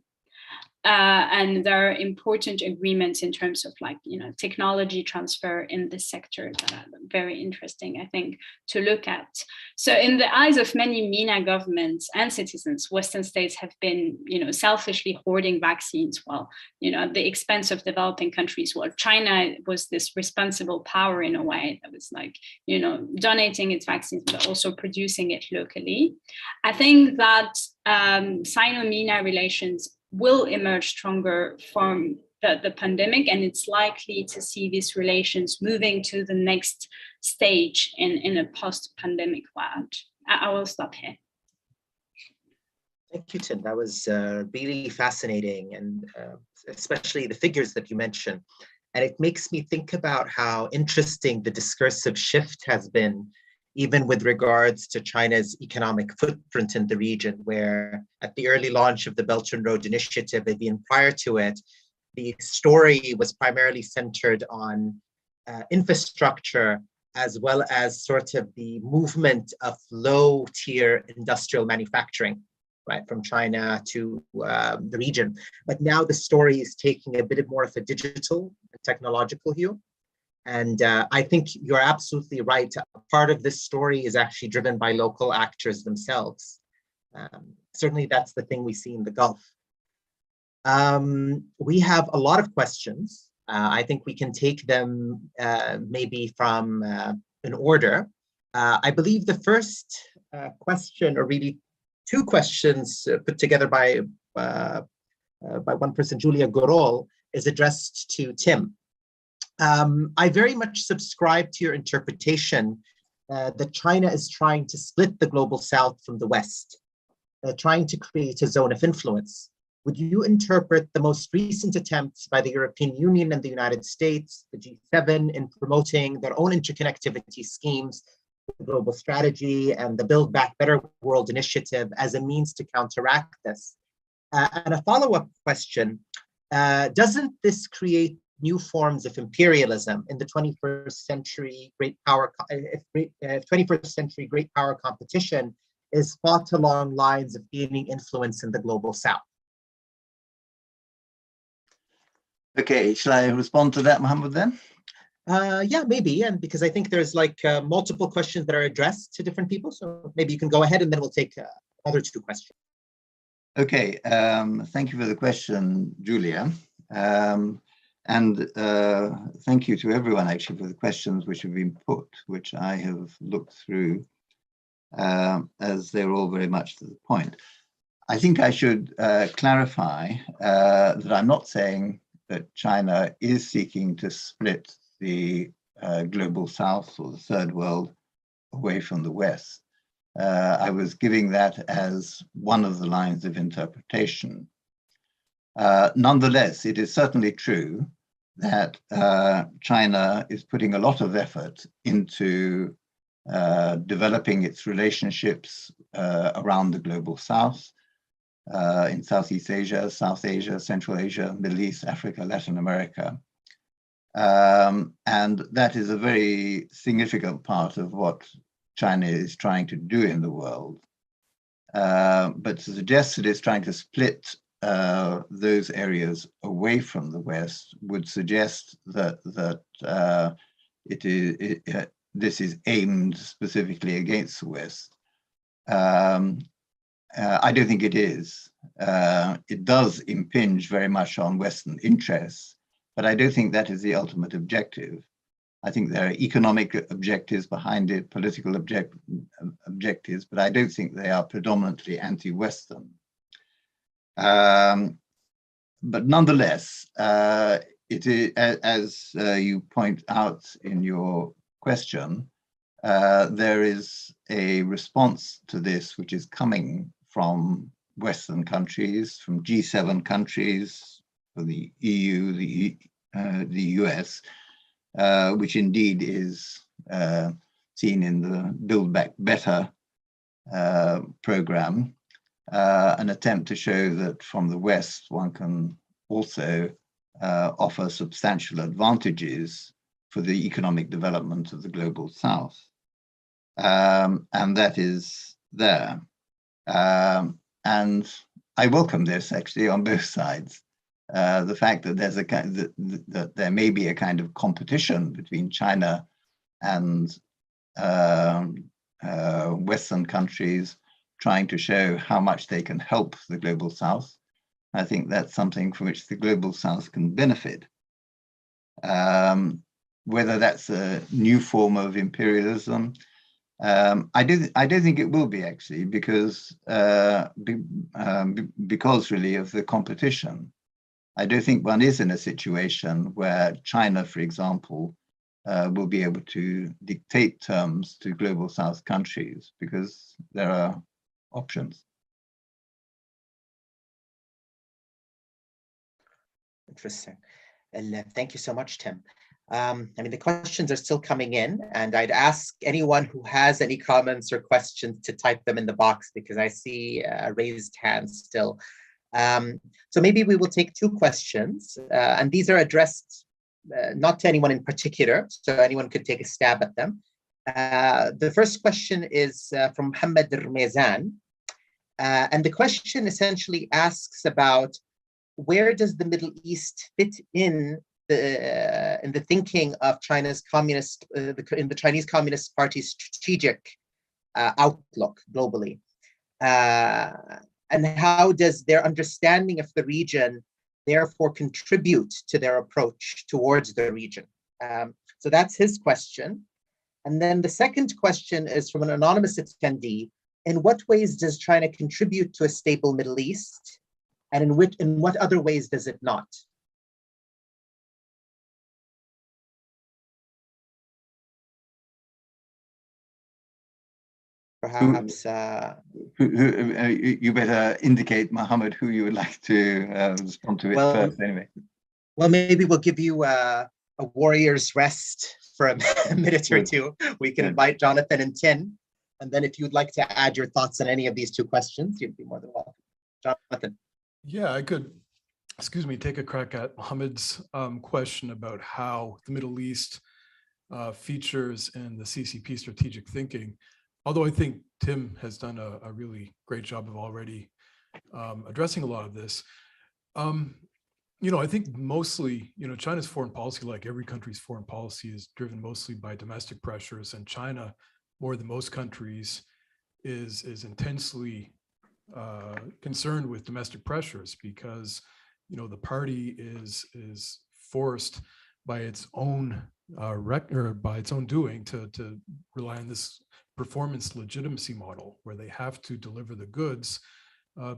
And there are important agreements in terms of, like, you know, technology transfer in this sector that are very interesting, I think, to look at. So in the eyes of many MENA governments and citizens, Western states have been, you know, selfishly hoarding vaccines while, you know, at the expense of developing countries. While China was this responsible power in a way that was like, you know, donating its vaccines, but also producing it locally. I think that Sino-MENA relations will emerge stronger from the pandemic, and it's likely to see these relations moving to the next stage in a post-pandemic world. I will stop here. Thank you, Tin. That was really fascinating, and especially the figures that you mentioned. And it makes me think about how interesting the discursive shift has been even with regards to China's economic footprint in the region, where at the early launch of the Belt and Road Initiative, and even prior to it, the story was primarily centered on infrastructure, as well as sort of the movement of low-tier industrial manufacturing, right, from China to the region. But now the story is taking a bit more of a digital and technological view. And I think you're absolutely right. Part of this story is actually driven by local actors themselves. Certainly that's the thing we see in the Gulf. We have a lot of questions. I think we can take them maybe from an order. I believe the first question, or really two questions put together by one person, Julia Gorol, is addressed to Tim. I very much subscribe to your interpretation that China is trying to split the global South from the West, trying to create a zone of influence. Would you interpret the most recent attempts by the European Union and the United States, the G7, in promoting their own interconnectivity schemes, the global strategy, and the Build Back Better World initiative as a means to counteract this? And a follow-up question, doesn't this create new forms of imperialism in the 21st century great power? If 21st century great power competition is fought along lines of gaining influence in the global South? Okay, shall I respond to that, Mohammed, then? Yeah, maybe, and because I think there's like multiple questions that are addressed to different people, so maybe you can go ahead and then we'll take other two questions. Okay, thank you for the question, Julia. And thank you to everyone actually for the questions which have been put, which I have looked through as they're all very much to the point. I think I should clarify that I'm not saying that China is seeking to split the global South or the third world away from the West. I was giving that as one of the lines of interpretation. Nonetheless, it is certainly true that China is putting a lot of effort into developing its relationships around the global South, in Southeast Asia, South Asia, Central Asia, Middle East, Africa, Latin America. And that is a very significant part of what China is trying to do in the world. But to suggest that it's trying to split those areas away from the West would suggest that this is aimed specifically against the West. I don't think it is. It does impinge very much on Western interests, but I don't think that is the ultimate objective. I think there are economic objectives behind it, political objectives, but I don't think they are predominantly anti-Western. But nonetheless, it is, as you point out in your question, there is a response to this which is coming from Western countries, from G7 countries, from the EU, the US, which indeed is seen in the Build Back Better program, an attempt to show that from the West one can also offer substantial advantages for the economic development of the global South. And that is there. And I welcome this actually on both sides. The fact that there's that there may be a kind of competition between China and Western countries trying to show how much they can help the global South. I think that's something from which the global South can benefit. Whether that's a new form of imperialism, I don't think it will be actually, because really of the competition. I don't think one is in a situation where China, for example, will be able to dictate terms to global South countries, because there are options. Interesting. Thank you so much, Tim. I mean, the questions are still coming in, and I'd ask anyone who has any comments or questions to type them in the box, because I see raised hands still. So maybe we will take two questions, and these are addressed not to anyone in particular, so anyone could take a stab at them. The first question is from Mohammed Ramezan, and the question essentially asks about where does the Middle East fit in the thinking of China's communist, in the Chinese Communist Party's strategic outlook globally, and how does their understanding of the region therefore contribute to their approach towards the region? So that's his question. And then the second question is from an anonymous attendee. In what ways does China contribute to a stable Middle East? And in what other ways does it not? Perhaps you better indicate, Mohammed, who you would like to respond to it first anyway. Well, maybe we'll give you a warrior's rest for a minute or two. We can invite Jonathan and Tin. And then if you'd like to add your thoughts on any of these two questions, you'd be more than welcome. Jonathan. Yeah, I could, take a crack at Mohammed's question about how the Middle East features in the CCP strategic thinking. Although I think Tim has done a really great job of already addressing a lot of this. I think mostly, China's foreign policy, like every country's foreign policy, is driven mostly by domestic pressures, and China, more than most countries, is intensely concerned with domestic pressures because, the party is forced by its own by its own doing to rely on this performance legitimacy model where they have to deliver the goods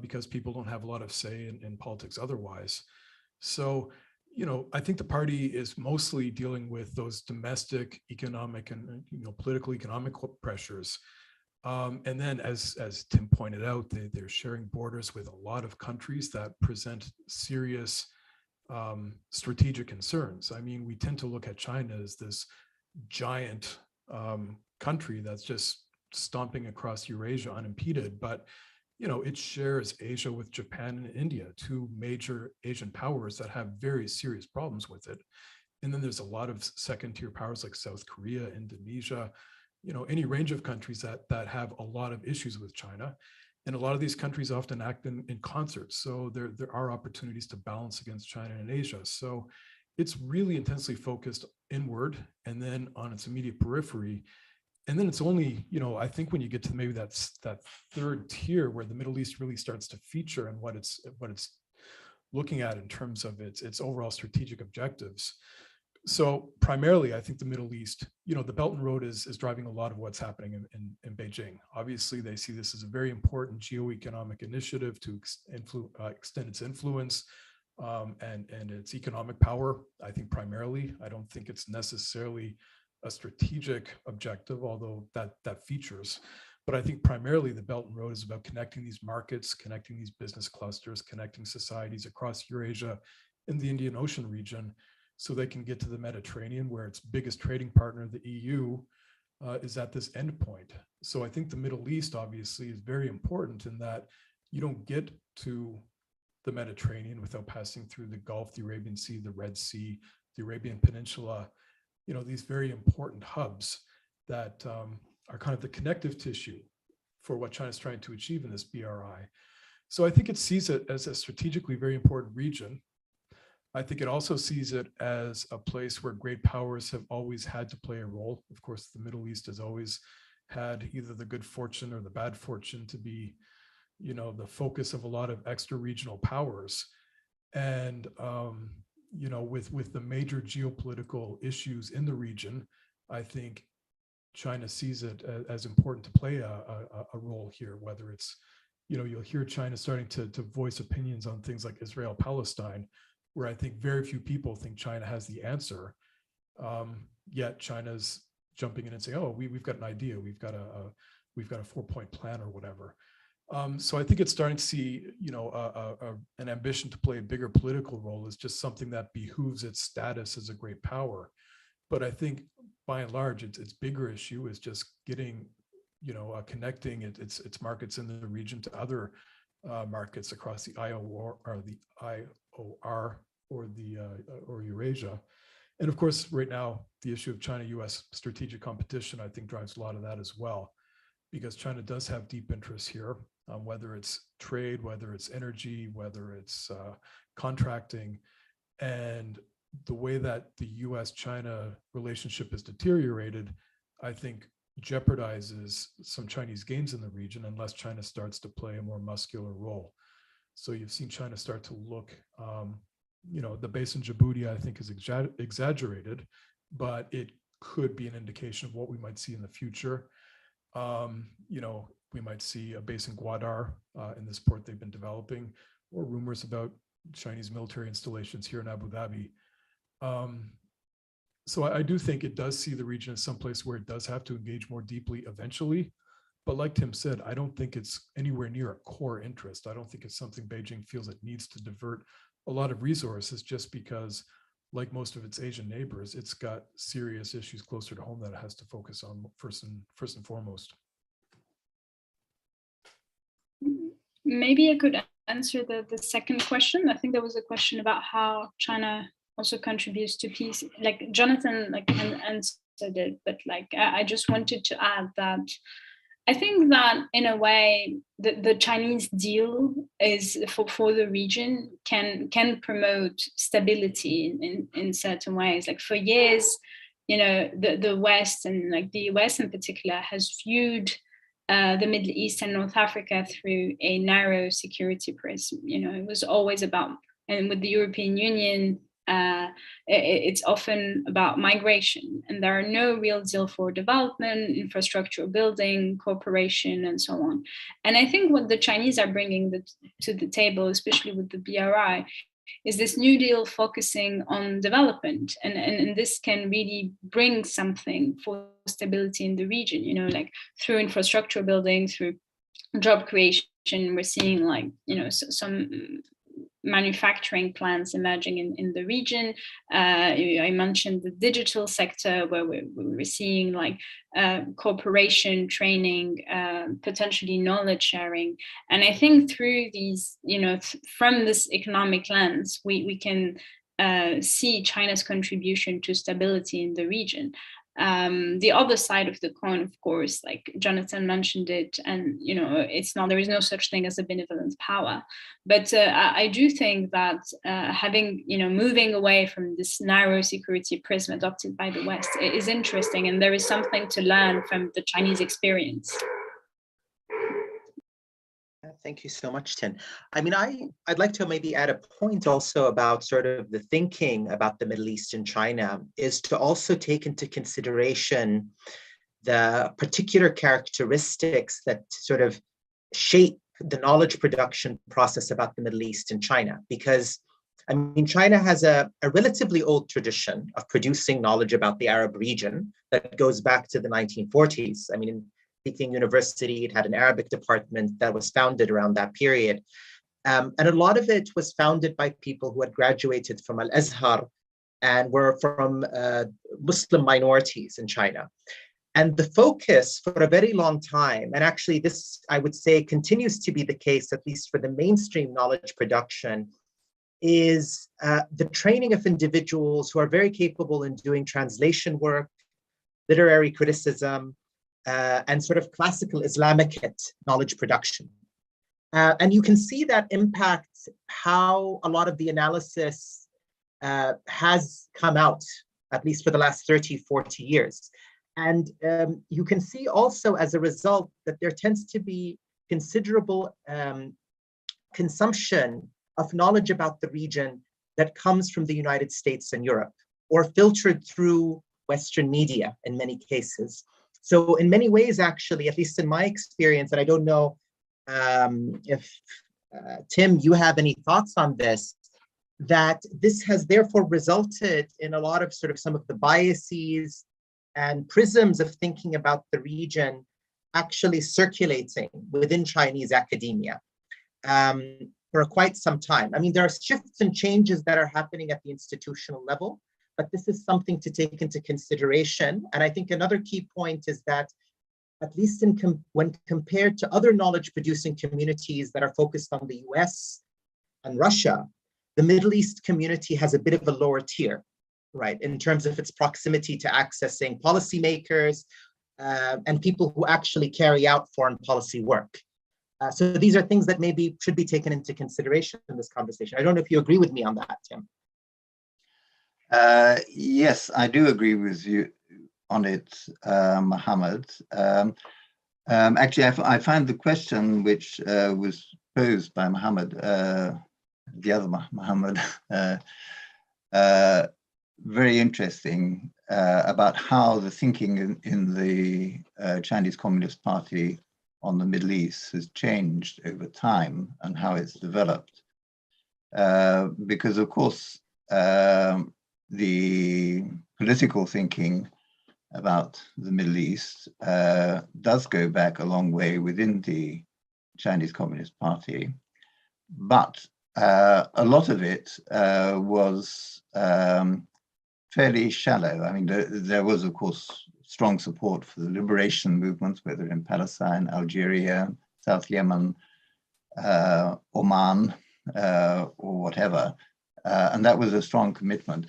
because people don't have a lot of say in politics otherwise. So, I think the party is mostly dealing with those domestic economic and political economic pressures. And then as Tim pointed out, they're sharing borders with a lot of countries that present serious strategic concerns. I mean, we tend to look at China as this giant country that's just stomping across Eurasia unimpeded, but it shares Asia with Japan and India, two major Asian powers that have very serious problems with it. And then there's a lot of second-tier powers like South Korea, Indonesia, any range of countries that have a lot of issues with China. And a lot of these countries often act in concert. So there are opportunities to balance against China and Asia. So it's really intensely focused inward and then on its immediate periphery. And then it's only, I think when you get to maybe that third tier where the Middle East really starts to feature and what it's looking at in terms of its overall strategic objectives. So primarily, I think the Middle East, the Belt and Road is driving a lot of what's happening in Beijing. Obviously, they see this as a very important geoeconomic initiative to extend its influence and its economic power. I think primarily, I don't think it's necessarily a strategic objective, although that features. But I think primarily the Belt and Road is about connecting these markets, connecting these business clusters, connecting societies across Eurasia and the Indian Ocean region so they can get to the Mediterranean, where its biggest trading partner, the EU, is at this endpoint. So I think the Middle East obviously is very important in that you don't get to the Mediterranean without passing through the Gulf, the Arabian Sea, the Red Sea, the Arabian Peninsula, these very important hubs that are kind of the connective tissue for what China's trying to achieve in this BRI. So I think it sees it as a strategically very important region. I think it also sees it as a place where great powers have always had to play a role. Of course, the Middle East has always had either the good fortune or the bad fortune to be, the focus of a lot of extra regional powers. And, with the major geopolitical issues in the region, I think China sees it as important to play a role here, whether it's, you'll hear China starting to voice opinions on things like Israel-Palestine, where I think very few people think China has the answer. Yet China's jumping in and saying, "Oh, we've got an idea. We've got a 4-point plan or whatever." So I think it's starting to see, an ambition to play a bigger political role is just something that behooves its status as a great power. But I think by and large, its bigger issue is just getting, connecting its markets in the region to other markets across the IOR or Eurasia. And of course, right now, the issue of China-US strategic competition, I think, drives a lot of that as well, because China does have deep interests here, whether it's trade, whether it's energy, whether it's contracting. And the way that the US-China relationship is deteriorated, I think jeopardizes some Chinese gains in the region unless China starts to play a more muscular role. So you've seen China start to look, the base in Djibouti, I think, is exaggerated, but it could be an indication of what we might see in the future. We might see a base in Gwadar in this port they've been developing, or rumors about Chinese military installations here in Abu Dhabi. So I do think it does see the region as someplace where it does have to engage more deeply eventually. But like Tim said, I don't think it's anywhere near a core interest. I don't think it's something Beijing feels it needs to divert a lot of resources just because, like most of its Asian neighbors, it's got serious issues closer to home that it has to focus on first and foremost. Maybe I could answer the second question. I think there was a question about how China also contributes to peace. Like Jonathan answered it, but I just wanted to add that I think that in a way the Chinese deal is for the region can promote stability in certain ways. Like for years, the West and the US in particular has viewed the Middle East and North Africa through a narrow security prism. It was always about, and with the European Union, it's often about migration, and there are no real deal for development, infrastructure building, cooperation, and so on. And I think what the Chinese are bringing to the table, especially with the BRI, is this new deal focusing on development, and this can really bring something for stability in the region, through infrastructure building, through job creation. We're seeing some manufacturing plants emerging in the region. I mentioned the digital sector, where we're seeing cooperation, training, potentially knowledge sharing. And I think through these, from this economic lens, we can see China's contribution to stability in the region. The other side of the coin, of course, like Jonathan mentioned it, and there is no such thing as a benevolent power. But I do think that moving away from this narrow security prism adopted by the West is interesting, and there is something to learn from the Chinese experience. Thank you so much, Tin. I mean, I'd like to maybe add a point also about sort of the thinking about the Middle East and China, is to also take into consideration the particular characteristics that sort of shape the knowledge production process about the Middle East and China. Because, I mean, China has a relatively old tradition of producing knowledge about the Arab region that goes back to the 1940s. I mean, in Peking University, it had an Arabic department that was founded around that period. And a lot of it was founded by people who had graduated from Al-Azhar and were from Muslim minorities in China. And the focus for a very long time, and actually this, I would say, continues to be the case, at least for the mainstream knowledge production, is the training of individuals who are very capable in doing translation work, literary criticism, and sort of classical Islamic knowledge production. And you can see that impact how a lot of the analysis has come out, at least for the last 30, 40 years. And you can see also as a result that there tends to be considerable consumption of knowledge about the region that comes from the United States and Europe, or filtered through Western media in many cases. So in many ways, actually, at least in my experience, and I don't know if Tim, you have any thoughts on this, that this has therefore resulted in a lot of sort of some of the biases and prisms of thinking about the region actually circulating within Chinese academia for quite some time. I mean, there are shifts and changes that are happening at the institutional level, but this is something to take into consideration. And I think another key point is that, at least when compared to other knowledge-producing communities that are focused on the US and Russia, the Middle East community has a bit of a lower tier, right, in terms of its proximity to accessing policymakers and people who actually carry out foreign policy work. So these are things that maybe should be taken into consideration in this conversation. I don't know if you agree with me on that, Tim. Yes, I do agree with you on it, Mohammed. Actually, I find the question which was posed by Mohammed, the other Mohammed, very interesting about how the thinking in the Chinese Communist Party on the Middle East has changed over time and how it's developed. Because, of course, the political thinking about the Middle East does go back a long way within the Chinese Communist Party, but a lot of it was fairly shallow. I mean, there was, of course, strong support for the liberation movements, whether in Palestine, Algeria, South Yemen, Oman, or whatever. And that was a strong commitment.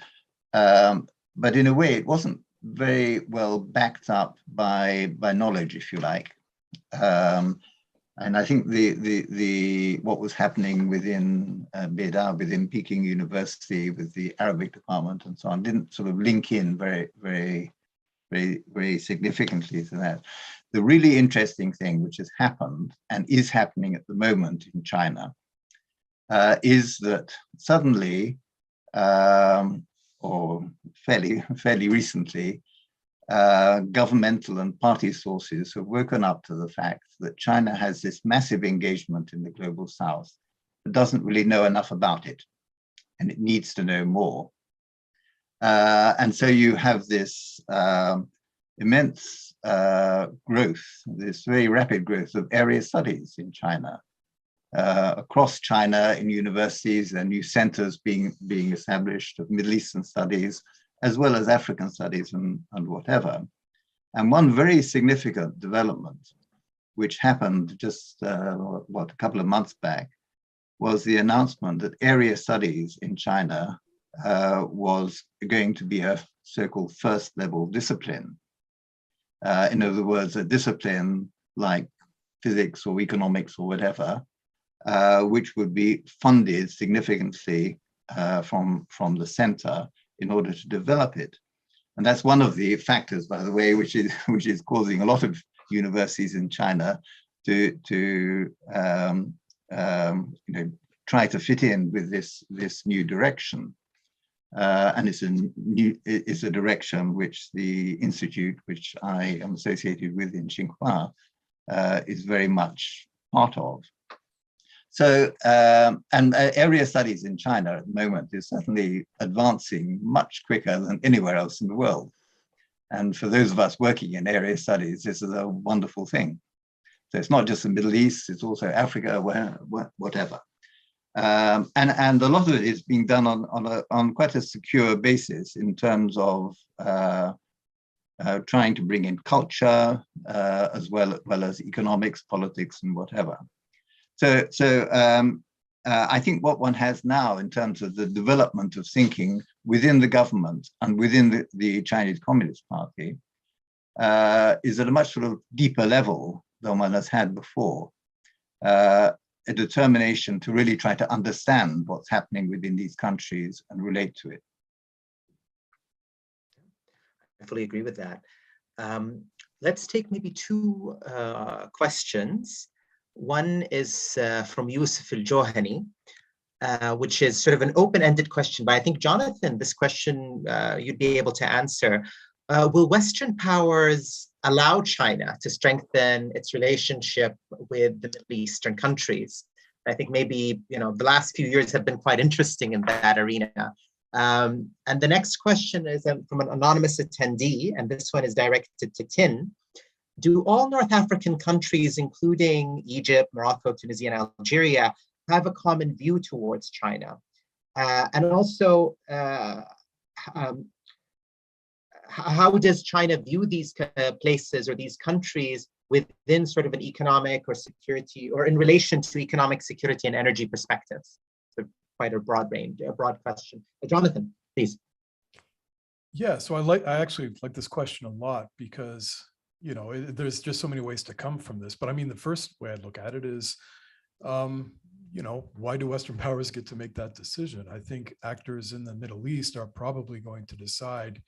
But in a way, it wasn't very well backed up by knowledge, if you like. And I think what was happening within Beida, within Peking University, with the Arabic department and so on, didn't sort of link in very significantly to that. The really interesting thing which has happened and is happening at the moment in China is that suddenly, or fairly recently, governmental and party sources have woken up to the fact that China has this massive engagement in the global south, but doesn't really know enough about it, and it needs to know more. And so you have this immense growth, this very rapid growth of area studies in China. Across China, in universities, and new centers being established of Middle Eastern studies, as well as African studies and whatever. And one very significant development, which happened just, a couple of months back, was the announcement that area studies in China was going to be a so-called first level discipline. In other words, a discipline like physics or economics or whatever, which would be funded significantly from the center in order to develop it. And that's one of the factors, by the way, which is causing a lot of universities in China to try to fit in with this new direction. And it's a direction which the institute, which I am associated with in Tsinghua, is very much part of. So, and area studies in China at the moment is certainly advancing much quicker than anywhere else in the world. And for those of us working in area studies, this is a wonderful thing. So it's not just the Middle East, it's also Africa, whatever. And a lot of it is being done on quite a secure basis in terms of trying to bring in culture as well as economics, politics, and whatever. So I think what one has now in terms of the development of thinking within the government and within the Chinese Communist Party is at a much sort of deeper level than one has had before. A determination to really try to understand what's happening within these countries and relate to it. I fully agree with that. Let's take maybe two questions. One is from Yusuf Al-Johani, which is sort of an open-ended question, but I think, Jonathan, this question you'd be able to answer. Will Western powers allow China to strengthen its relationship with the Middle Eastern countries? I think maybe, the last few years have been quite interesting in that arena. And the next question is from an anonymous attendee, and this one is directed to Tin. Do all North African countries, including Egypt, Morocco, Tunisia, and Algeria, have a common view towards China? And also, how does China view these places or these countries within sort of an economic or security, or in relation to economic security and energy perspectives? So quite a broad range, a broad question. Jonathan, please. Yeah, so I actually like this question a lot because, you know, there's just so many ways to come from this. But I mean, the first way I look at it is, you know, why do Western powers get to make that decision? I think actors in the Middle East are probably going to decide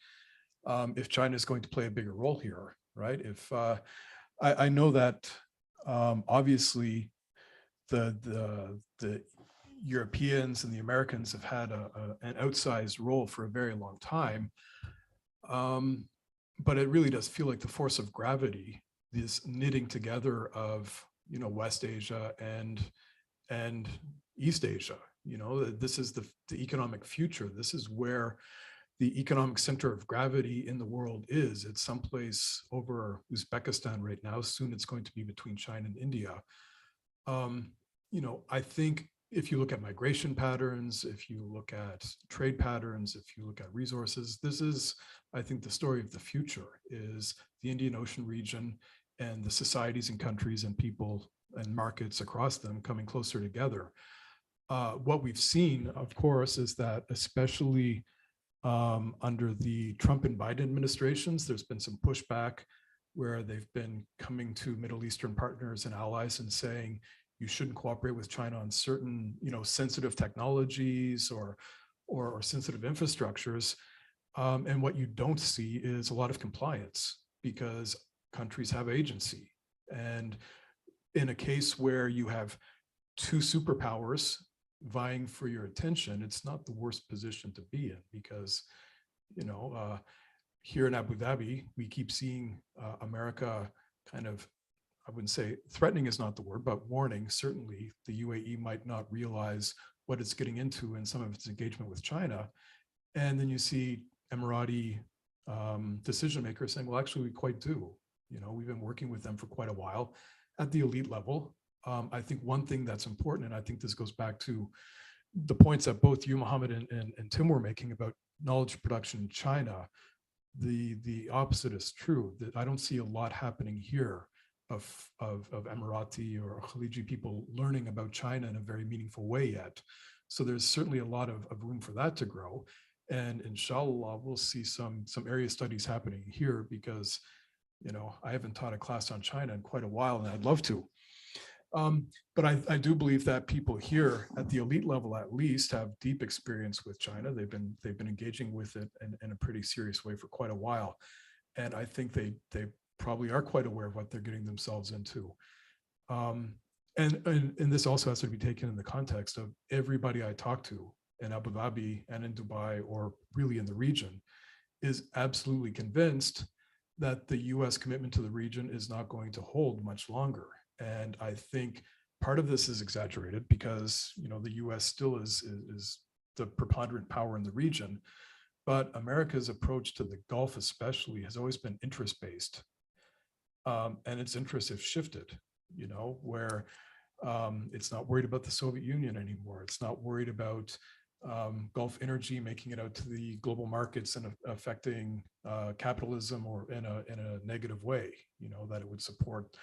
if China is going to play a bigger role here, right? If I know that obviously the Europeans and the Americans have had an outsized role for a very long time, but it really does feel like the force of gravity, this knitting together of, you know, West Asia and East Asia. You know, this is the economic future. This is where the economic center of gravity in the world is. It's someplace over Uzbekistan right now. Soon it's going to be between China and India. You know, I think if you look at migration patterns, if you look at trade patterns, if you look at resources, this is, I think, the story of the future is the Indian Ocean region and the societies and countries and people and markets across them coming closer together. What we've seen, of course, is that especially under the Trump and Biden administrations, there's been some pushback where they've been coming to Middle Eastern partners and allies and saying, you shouldn't cooperate with China on certain, you know, sensitive technologies or sensitive infrastructures. And what you don't see is a lot of compliance because countries have agency. And in a case where you have two superpowers vying for your attention, it's not the worst position to be in because, you know, here in Abu Dhabi, we keep seeing America kind of, I wouldn't say threatening is not the word, but warning. Certainly the UAE might not realize what it's getting into in some of its engagement with China. And then you see Emirati decision makers saying, well, actually, we quite do. You know, we've been working with them for quite a while at the elite level. I think one thing that's important, and I think this goes back to the points that both you, Mohammed, and Tim were making about knowledge production in China, the opposite is true, that I don't see a lot happening here of Emirati or Khaliji people learning about China in a very meaningful way yet. So there's certainly a lot of room for that to grow. And inshallah, we'll see some area studies happening here because, you know, I haven't taught a class on China in quite a while and I'd love to. But I do believe that people here at the elite level, at least, have deep experience with China. They've been engaging with it in a pretty serious way for quite a while. And I think they probably are quite aware of what they're getting themselves into. And this also has to be taken in the context of everybody I talk to in Abu Dhabi and in Dubai, or really in the region, is absolutely convinced that the US commitment to the region is not going to hold much longer. And I think part of this is exaggerated because, you know, the US still is the preponderant power in the region, but America's approach to the Gulf especially has always been interest-based. And its interests have shifted, you know, where it's not worried about the Soviet Union anymore. It's not worried about Gulf energy making it out to the global markets and affecting capitalism or in a negative way, you know, that it would support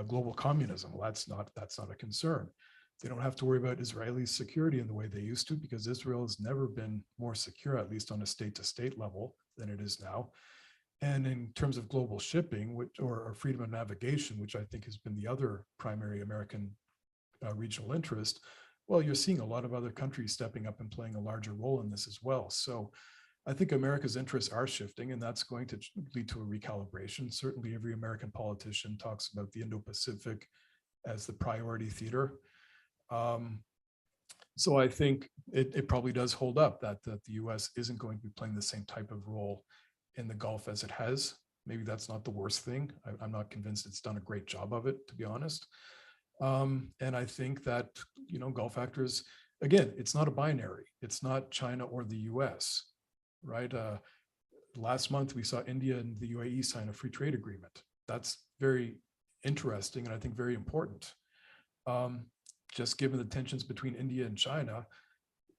global communism. Well, that's not a concern. They don't have to worry about Israeli security in the way they used to, because Israel has never been more secure, at least on a state-to-state level, than it is now. And in terms of global shipping, or freedom of navigation, which I think has been the other primary American regional interest, well, you're seeing a lot of other countries stepping up and playing a larger role in this as well. So I think America's interests are shifting, and that's going to lead to a recalibration. Certainly every American politician talks about the Indo-Pacific as the priority theater. So I think it probably does hold up that the US isn't going to be playing the same type of role in the Gulf as it has. Maybe that's not the worst thing. I'm not convinced it's done a great job of it, to be honest. And I think that, you know, Gulf actors, again, it's not a binary. It's not China or the US, right? Last month, we saw India and the UAE sign a free trade agreement. That's very interesting and I think very important. Just given the tensions between India and China,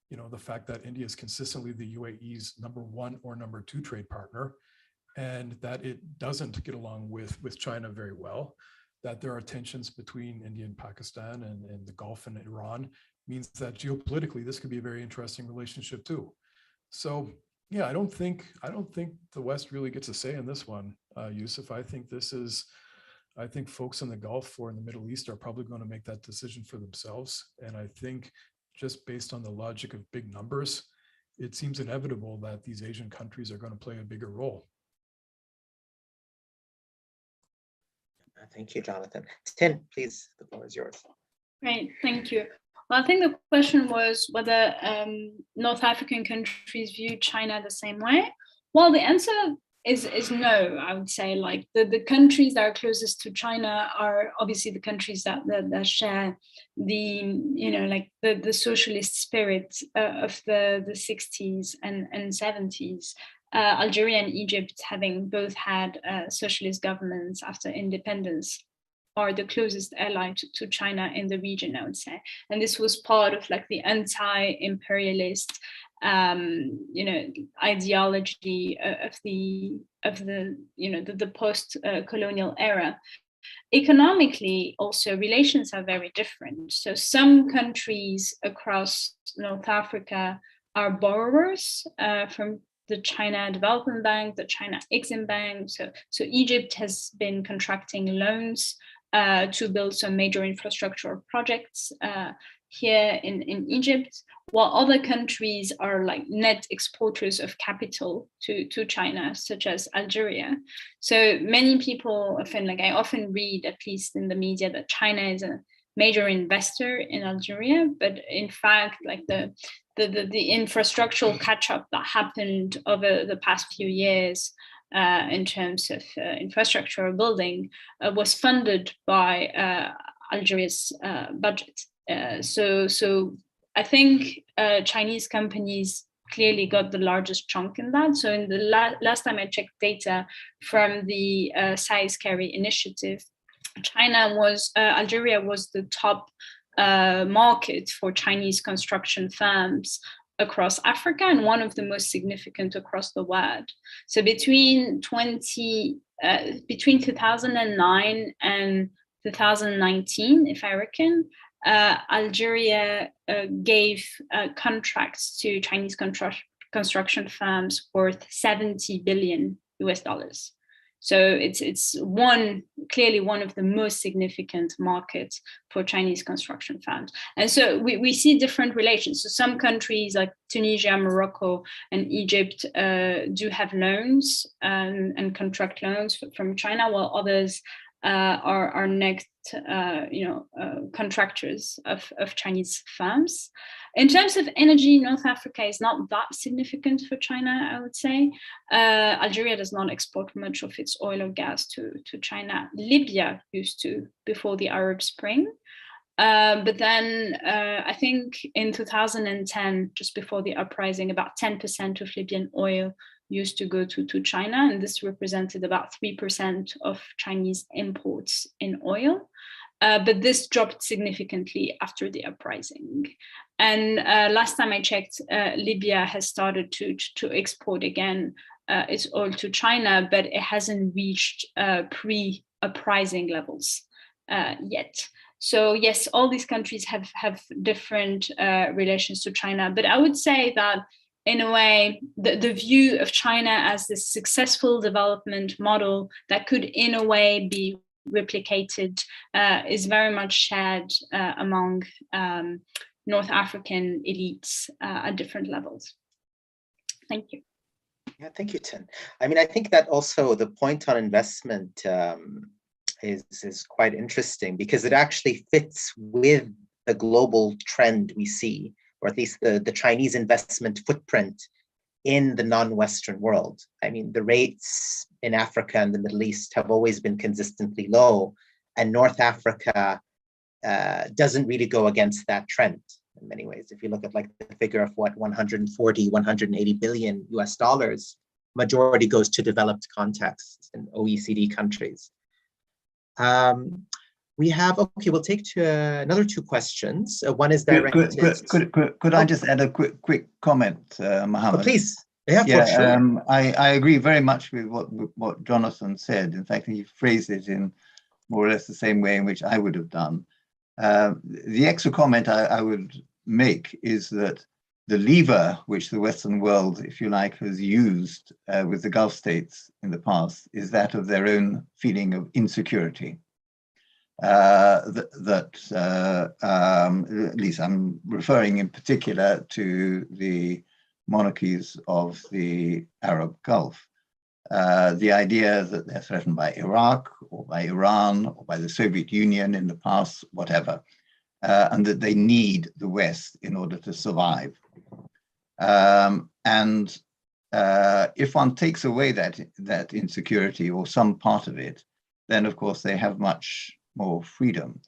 you know, the fact that India is consistently the UAE's #1 or #2 trade partner, and that it doesn't get along with China very well, that there are tensions between India and Pakistan and the Gulf and Iran, means that geopolitically this could be a very interesting relationship too. So yeah, I don't think the West really gets a say in this one, Yusuf. I think folks in the Gulf or in the Middle East are probably going to make that decision for themselves. And I think just based on the logic of big numbers, it seems inevitable that these Asian countries are going to play a bigger role. Thank you, Jonathan. Tin, please, the floor is yours. Great, thank you. Well, I think the question was whether North African countries view China the same way. Well, the answer is no. I would say, like, the countries that are closest to China are obviously the countries that share the, you know, like the socialist spirit of the 60s and 70s. Algeria and Egypt, having both had socialist governments after independence, are the closest ally to China in the region, I would say. And this was part of like the anti-imperialist, ideology of the post-colonial era. Economically, also, relations are very different. So some countries across North Africa are borrowers from the China Development Bank, the China Exim Bank. So Egypt has been contracting loans to build some major infrastructure projects here in Egypt, while other countries are like net exporters of capital to China, such as Algeria. So many people I often read, at least in the media, that China is a major investor in Algeria, but in fact, like the infrastructural catch-up that happened over the past few years in terms of infrastructure building was funded by Algeria's budget. So I think Chinese companies clearly got the largest chunk in that. So in the last time I checked data from the Saiz-Kari initiative, Algeria was the top market for Chinese construction firms across Africa and one of the most significant across the world. So between 2009 and 2019, if I reckon, Algeria gave contracts to Chinese construction firms worth $70 billion. So it's clearly one of the most significant markets for Chinese construction firms. And so we see different relations. So some countries like Tunisia, Morocco, and Egypt do have loans and contract loans from China, while others are next contractors of Chinese firms. In terms of energy, North Africa is not that significant for China, I would say. Algeria does not export much of its oil or gas to China. Libya used to before the Arab Spring. But then I think in 2010, just before the uprising, about 10% of Libyan oil used to go to China, and this represented about 3% of Chinese imports in oil. But this dropped significantly after the uprising. And last time I checked, Libya has started to export again its oil to China, but it hasn't reached pre-uprising levels yet. So yes, all these countries have different relations to China, but I would say that in a way, the view of China as this successful development model that could in a way be replicated is very much shared among North African elites at different levels. Thank you. Yeah, thank you, Tin. I mean, I think that also the point on investment is quite interesting because it actually fits with the global trend we see, or at least the Chinese investment footprint in the non-Western world. I mean, the rates in Africa and the Middle East have always been consistently low, and North Africa doesn't really go against that trend in many ways. If you look at like the figure of what 180 billion US dollars, majority goes to developed contexts in OECD countries. We'll take another two questions. One is directed. Could I just add a quick comment, Mohammed? Oh, please. Yeah, for sure. I agree very much with what Jonathan said. In fact, he phrased it in more or less the same way in which I would have done. The extra comment I would make is that the lever which the Western world, if you like, has used with the Gulf states in the past is that of their own feeling of insecurity. At least I'm referring in particular to the monarchies of the Arab Gulf. The idea that they're threatened by Iraq or by Iran or by the Soviet Union in the past, whatever, and that they need the West in order to survive. If one takes away that insecurity or some part of it, then of course they have much more freedom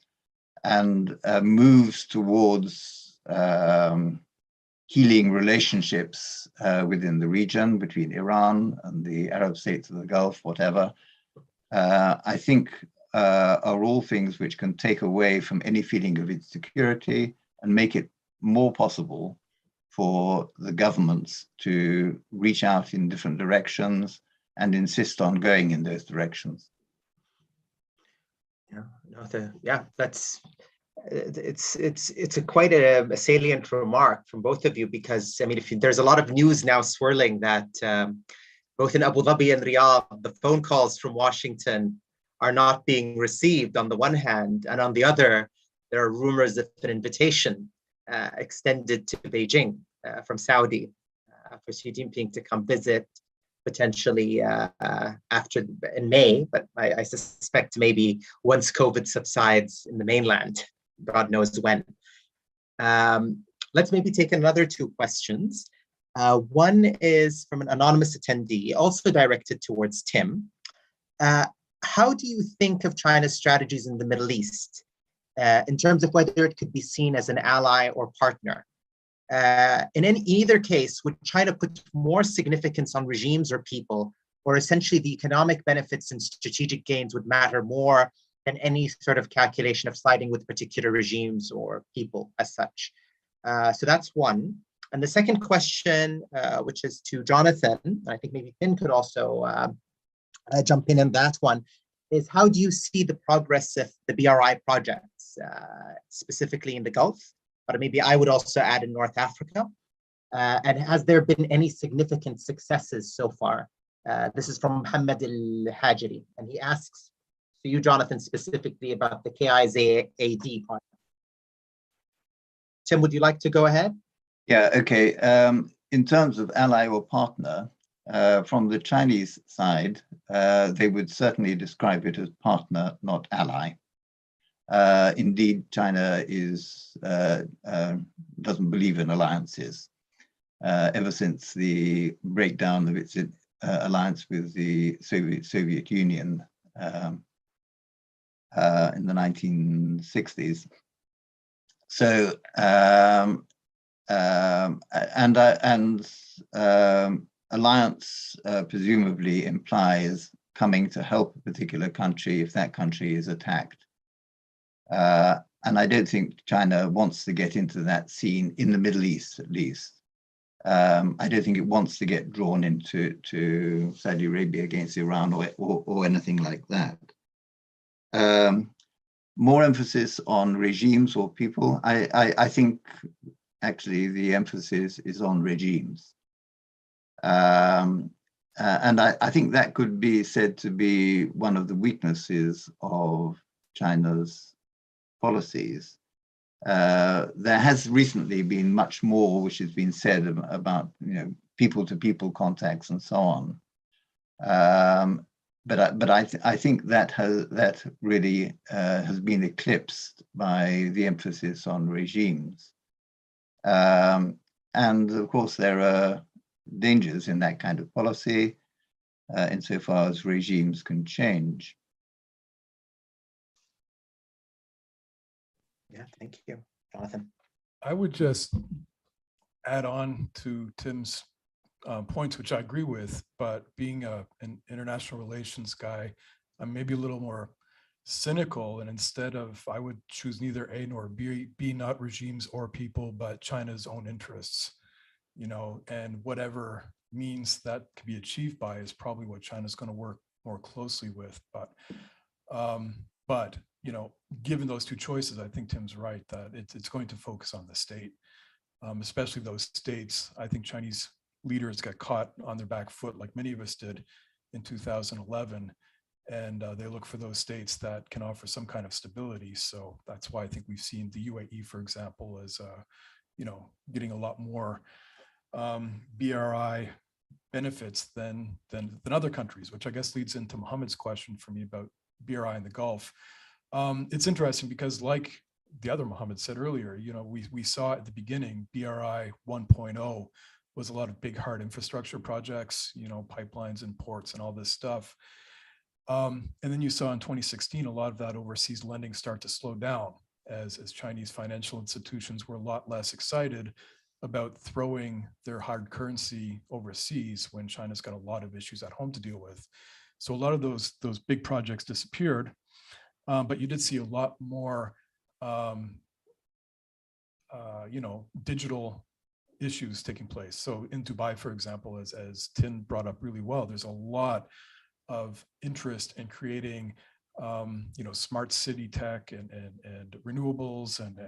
and moves towards healing relationships within the region between Iran and the Arab states of the Gulf, whatever, I think are all things which can take away from any feeling of insecurity and make it more possible for the governments to reach out in different directions and insist on going in those directions. That's it's quite a salient remark from both of you, because I mean, there's a lot of news now swirling that both in Abu Dhabi and Riyadh, the phone calls from Washington are not being received on the one hand, and on the other, there are rumors of an invitation extended to Beijing from Saudi for Xi Jinping to come visit, potentially in May, but I suspect maybe once COVID subsides in the mainland, God knows when. Let's maybe take another two questions. One is from an anonymous attendee, also directed towards Tim. How do you think of China's strategies in the Middle East in terms of whether it could be seen as an ally or partner? In either case, would China put more significance on regimes or people, or essentially the economic benefits and strategic gains would matter more than any sort of calculation of siding with particular regimes or people as such? So that's one. And the second question, which is to Jonathan, I think maybe Finn could also jump in on that one, is how do you see the progress of the BRI projects, specifically in the Gulf? But maybe I would also add in North Africa. And has there been any significant successes so far? This is from Mohammed Al-Hajiri, and he asks to you, Jonathan, specifically about the KIZAD project. Tim, would you like to go ahead? Yeah, okay. In terms of ally or partner, from the Chinese side, they would certainly describe it as partner, not ally. Indeed, China doesn't believe in alliances. Ever since the breakdown of its alliance with the Soviet Union in the 1960s. So, alliance presumably implies coming to help a particular country if that country is attacked. And I don't think China wants to get into that scene in the Middle East, at least. I don't think it wants to get drawn into Saudi Arabia against Iran or anything like that. More emphasis on regimes or people. I think actually the emphasis is on regimes. And I think that could be said to be one of the weaknesses of China's policies. There has recently been much more which has been said about people-to-people contacts and so on. But I think that really has been eclipsed by the emphasis on regimes. And of course, there are dangers in that kind of policy insofar as regimes can change. Yeah, thank you, Jonathan. I would just add on to Tim's points, which I agree with, but being an international relations guy, I'm maybe a little more cynical, and instead of, I would choose neither A nor B, not regimes or people, but China's own interests, and whatever means that can be achieved by is probably what China's going to work more closely with. But you know, given those two choices, I think Tim's right that it's going to focus on the state, especially those states. I think Chinese leaders got caught on their back foot, like many of us did in 2011, and they look for those states that can offer some kind of stability. So that's why I think we've seen the UAE, for example, as you know, getting a lot more BRI benefits than other countries, which I guess leads into Mohammed's question for me about BRI in the Gulf. It's interesting because, like the other Mohammed said earlier, you know, we saw at the beginning BRI 1.0 was a lot of big hard infrastructure projects, you know, pipelines and ports and all this stuff. And then you saw in 2016 a lot of that overseas lending start to slow down as Chinese financial institutions were a lot less excited about throwing their hard currency overseas when China's got a lot of issues at home to deal with. So a lot of those big projects disappeared, but you did see a lot more, you know, digital issues taking place. So in Dubai, for example, as Tin brought up really well, there's a lot of interest in creating, you know, smart city tech and renewables and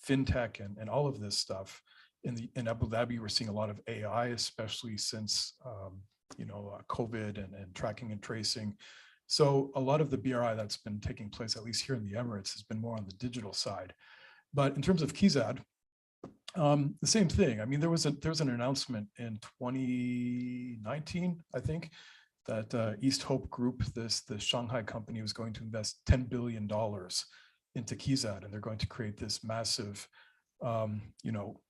fintech and all of this stuff. In Abu Dhabi, we're seeing a lot of AI, especially since you know, COVID and tracking and tracing. So a lot of the BRI that's been taking place, at least here in the Emirates, has been more on the digital side. But in terms of KZAD, the same thing. I mean, there was an announcement in 2019, I think, that East Hope Group, the Shanghai company, was going to invest $10 billion into KZAD, and they're going to create this massive, you know,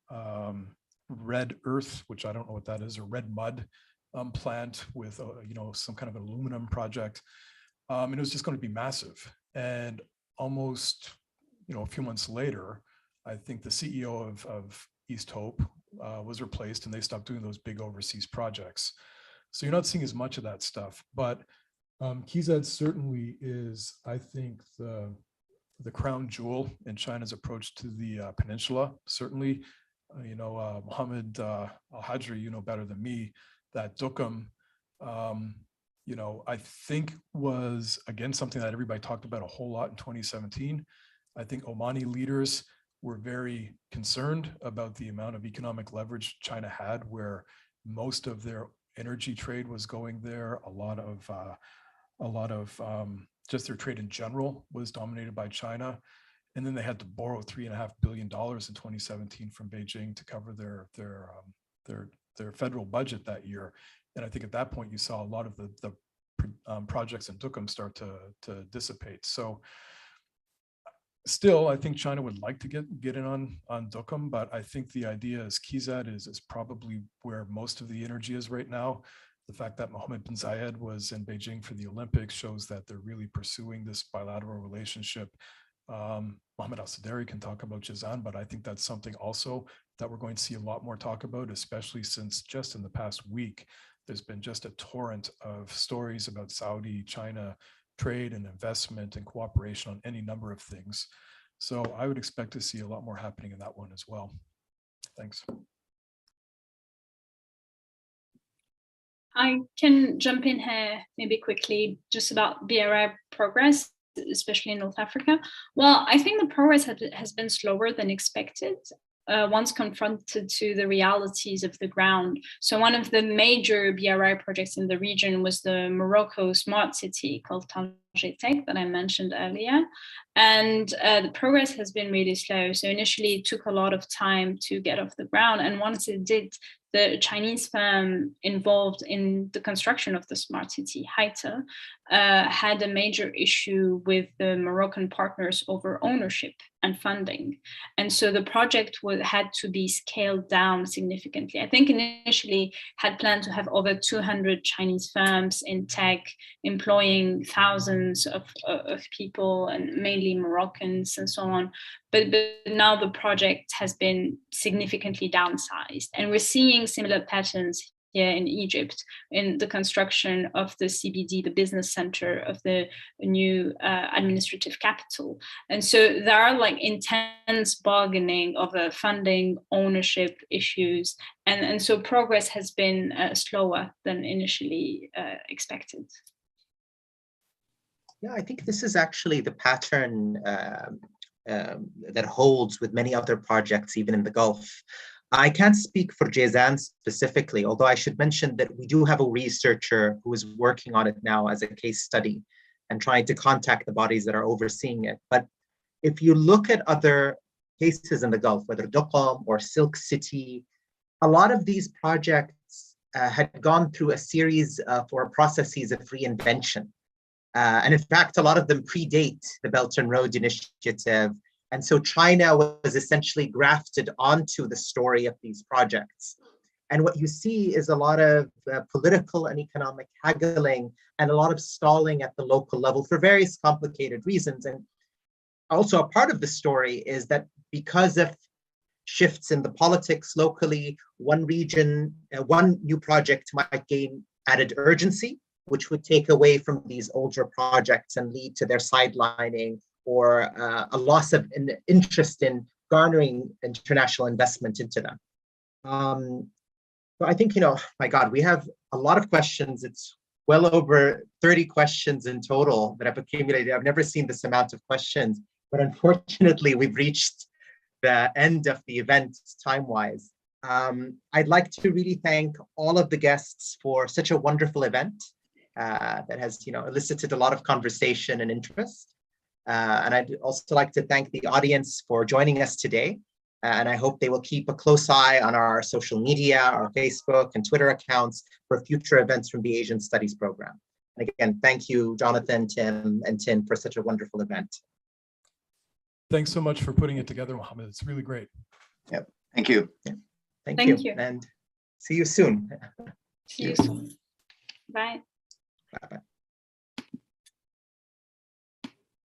red earth, which I don't know what that is, or red mud plant with, you know, some kind of aluminum project. And it was just going to be massive. And almost, you know, a few months later, I think the CEO of East Hope was replaced, and they stopped doing those big overseas projects. So you're not seeing as much of that stuff, but KZAD certainly is, I think, the crown jewel in China's approach to the peninsula. Certainly, you know, Mohammed Al-Hajri, you know better than me, that Duqm, you know, I think was, again, something that everybody talked about a whole lot in 2017. I think Omani leaders were very concerned about the amount of economic leverage China had, where most of their energy trade was going there. A lot of just their trade in general was dominated by China. And then they had to borrow $3.5 billion in 2017 from Beijing to cover their federal budget that year. And I think at that point you saw a lot of the projects in Duqm start to dissipate. So still, I think China would like to get in on Duqm, but I think the idea is KZAD is probably where most of the energy is right now. The fact that Mohammed bin Zayed was in Beijing for the Olympics shows that they're really pursuing this bilateral relationship. Mohammed Al-Saderi can talk about Jazan, but I think that's something also that we're going to see a lot more talk about, especially since just in the past week, there's been just a torrent of stories about Saudi-China trade and investment and cooperation on any number of things. So I would expect to see a lot more happening in that one as well. Thanks. I can jump in here maybe quickly just about BRI progress, especially in North Africa. Well, I think the progress has been slower than expected once confronted to the realities of the ground. So one of the major BRI projects in the region was the Morocco smart city called Tangier Tech that I mentioned earlier. And the progress has been really slow. So initially it took a lot of time to get off the ground. And once it did, the Chinese firm involved in the construction of the smart city, Haita, had a major issue with the Moroccan partners over ownership and funding. And so the project had to be scaled down significantly. I think initially had planned to have over 200 Chinese firms in tech, employing thousands of people, and mainly Moroccans and so on. But now the project has been significantly downsized. And we're seeing similar patterns here in Egypt in the construction of the CBD, the business center of the new administrative capital. And so there are like intense bargaining of funding, ownership issues. And so progress has been slower than initially expected. Yeah, I think this is actually the pattern that holds with many other projects, even in the Gulf. I can't speak for Jazan specifically, although I should mention that we do have a researcher who is working on it now as a case study and trying to contact the bodies that are overseeing it. But if you look at other cases in the Gulf, whether Duqm or Silk City, a lot of these projects had gone through a series for processes of reinvention. And in fact, a lot of them predate the Belt and Road Initiative. And so China was essentially grafted onto the story of these projects. And what you see is a lot of political and economic haggling and a lot of stalling at the local level for various complicated reasons. And also a part of the story is that because of shifts in the politics locally, one region, one new project might gain added urgency, which would take away from these older projects and lead to their sidelining or a loss of interest in garnering international investment into them. So I think, my God, we have a lot of questions. It's well over 30 questions in total that I've accumulated. I've never seen this amount of questions, but unfortunately, we've reached the end of the event time-wise. I'd like to really thank all of the guests for such a wonderful event. That has, elicited a lot of conversation and interest. And I'd also like to thank the audience for joining us today. And I hope they will keep a close eye on our social media, our Facebook and Twitter accounts for future events from the Asian Studies program. And again, thank you, Jonathan, Tim, and Tin for such a wonderful event. Thanks so much for putting it together, Mohammed. It's really great. Yep. Thank you. Yeah. Thank you. And see you soon. See you soon. Bye. Bye-bye.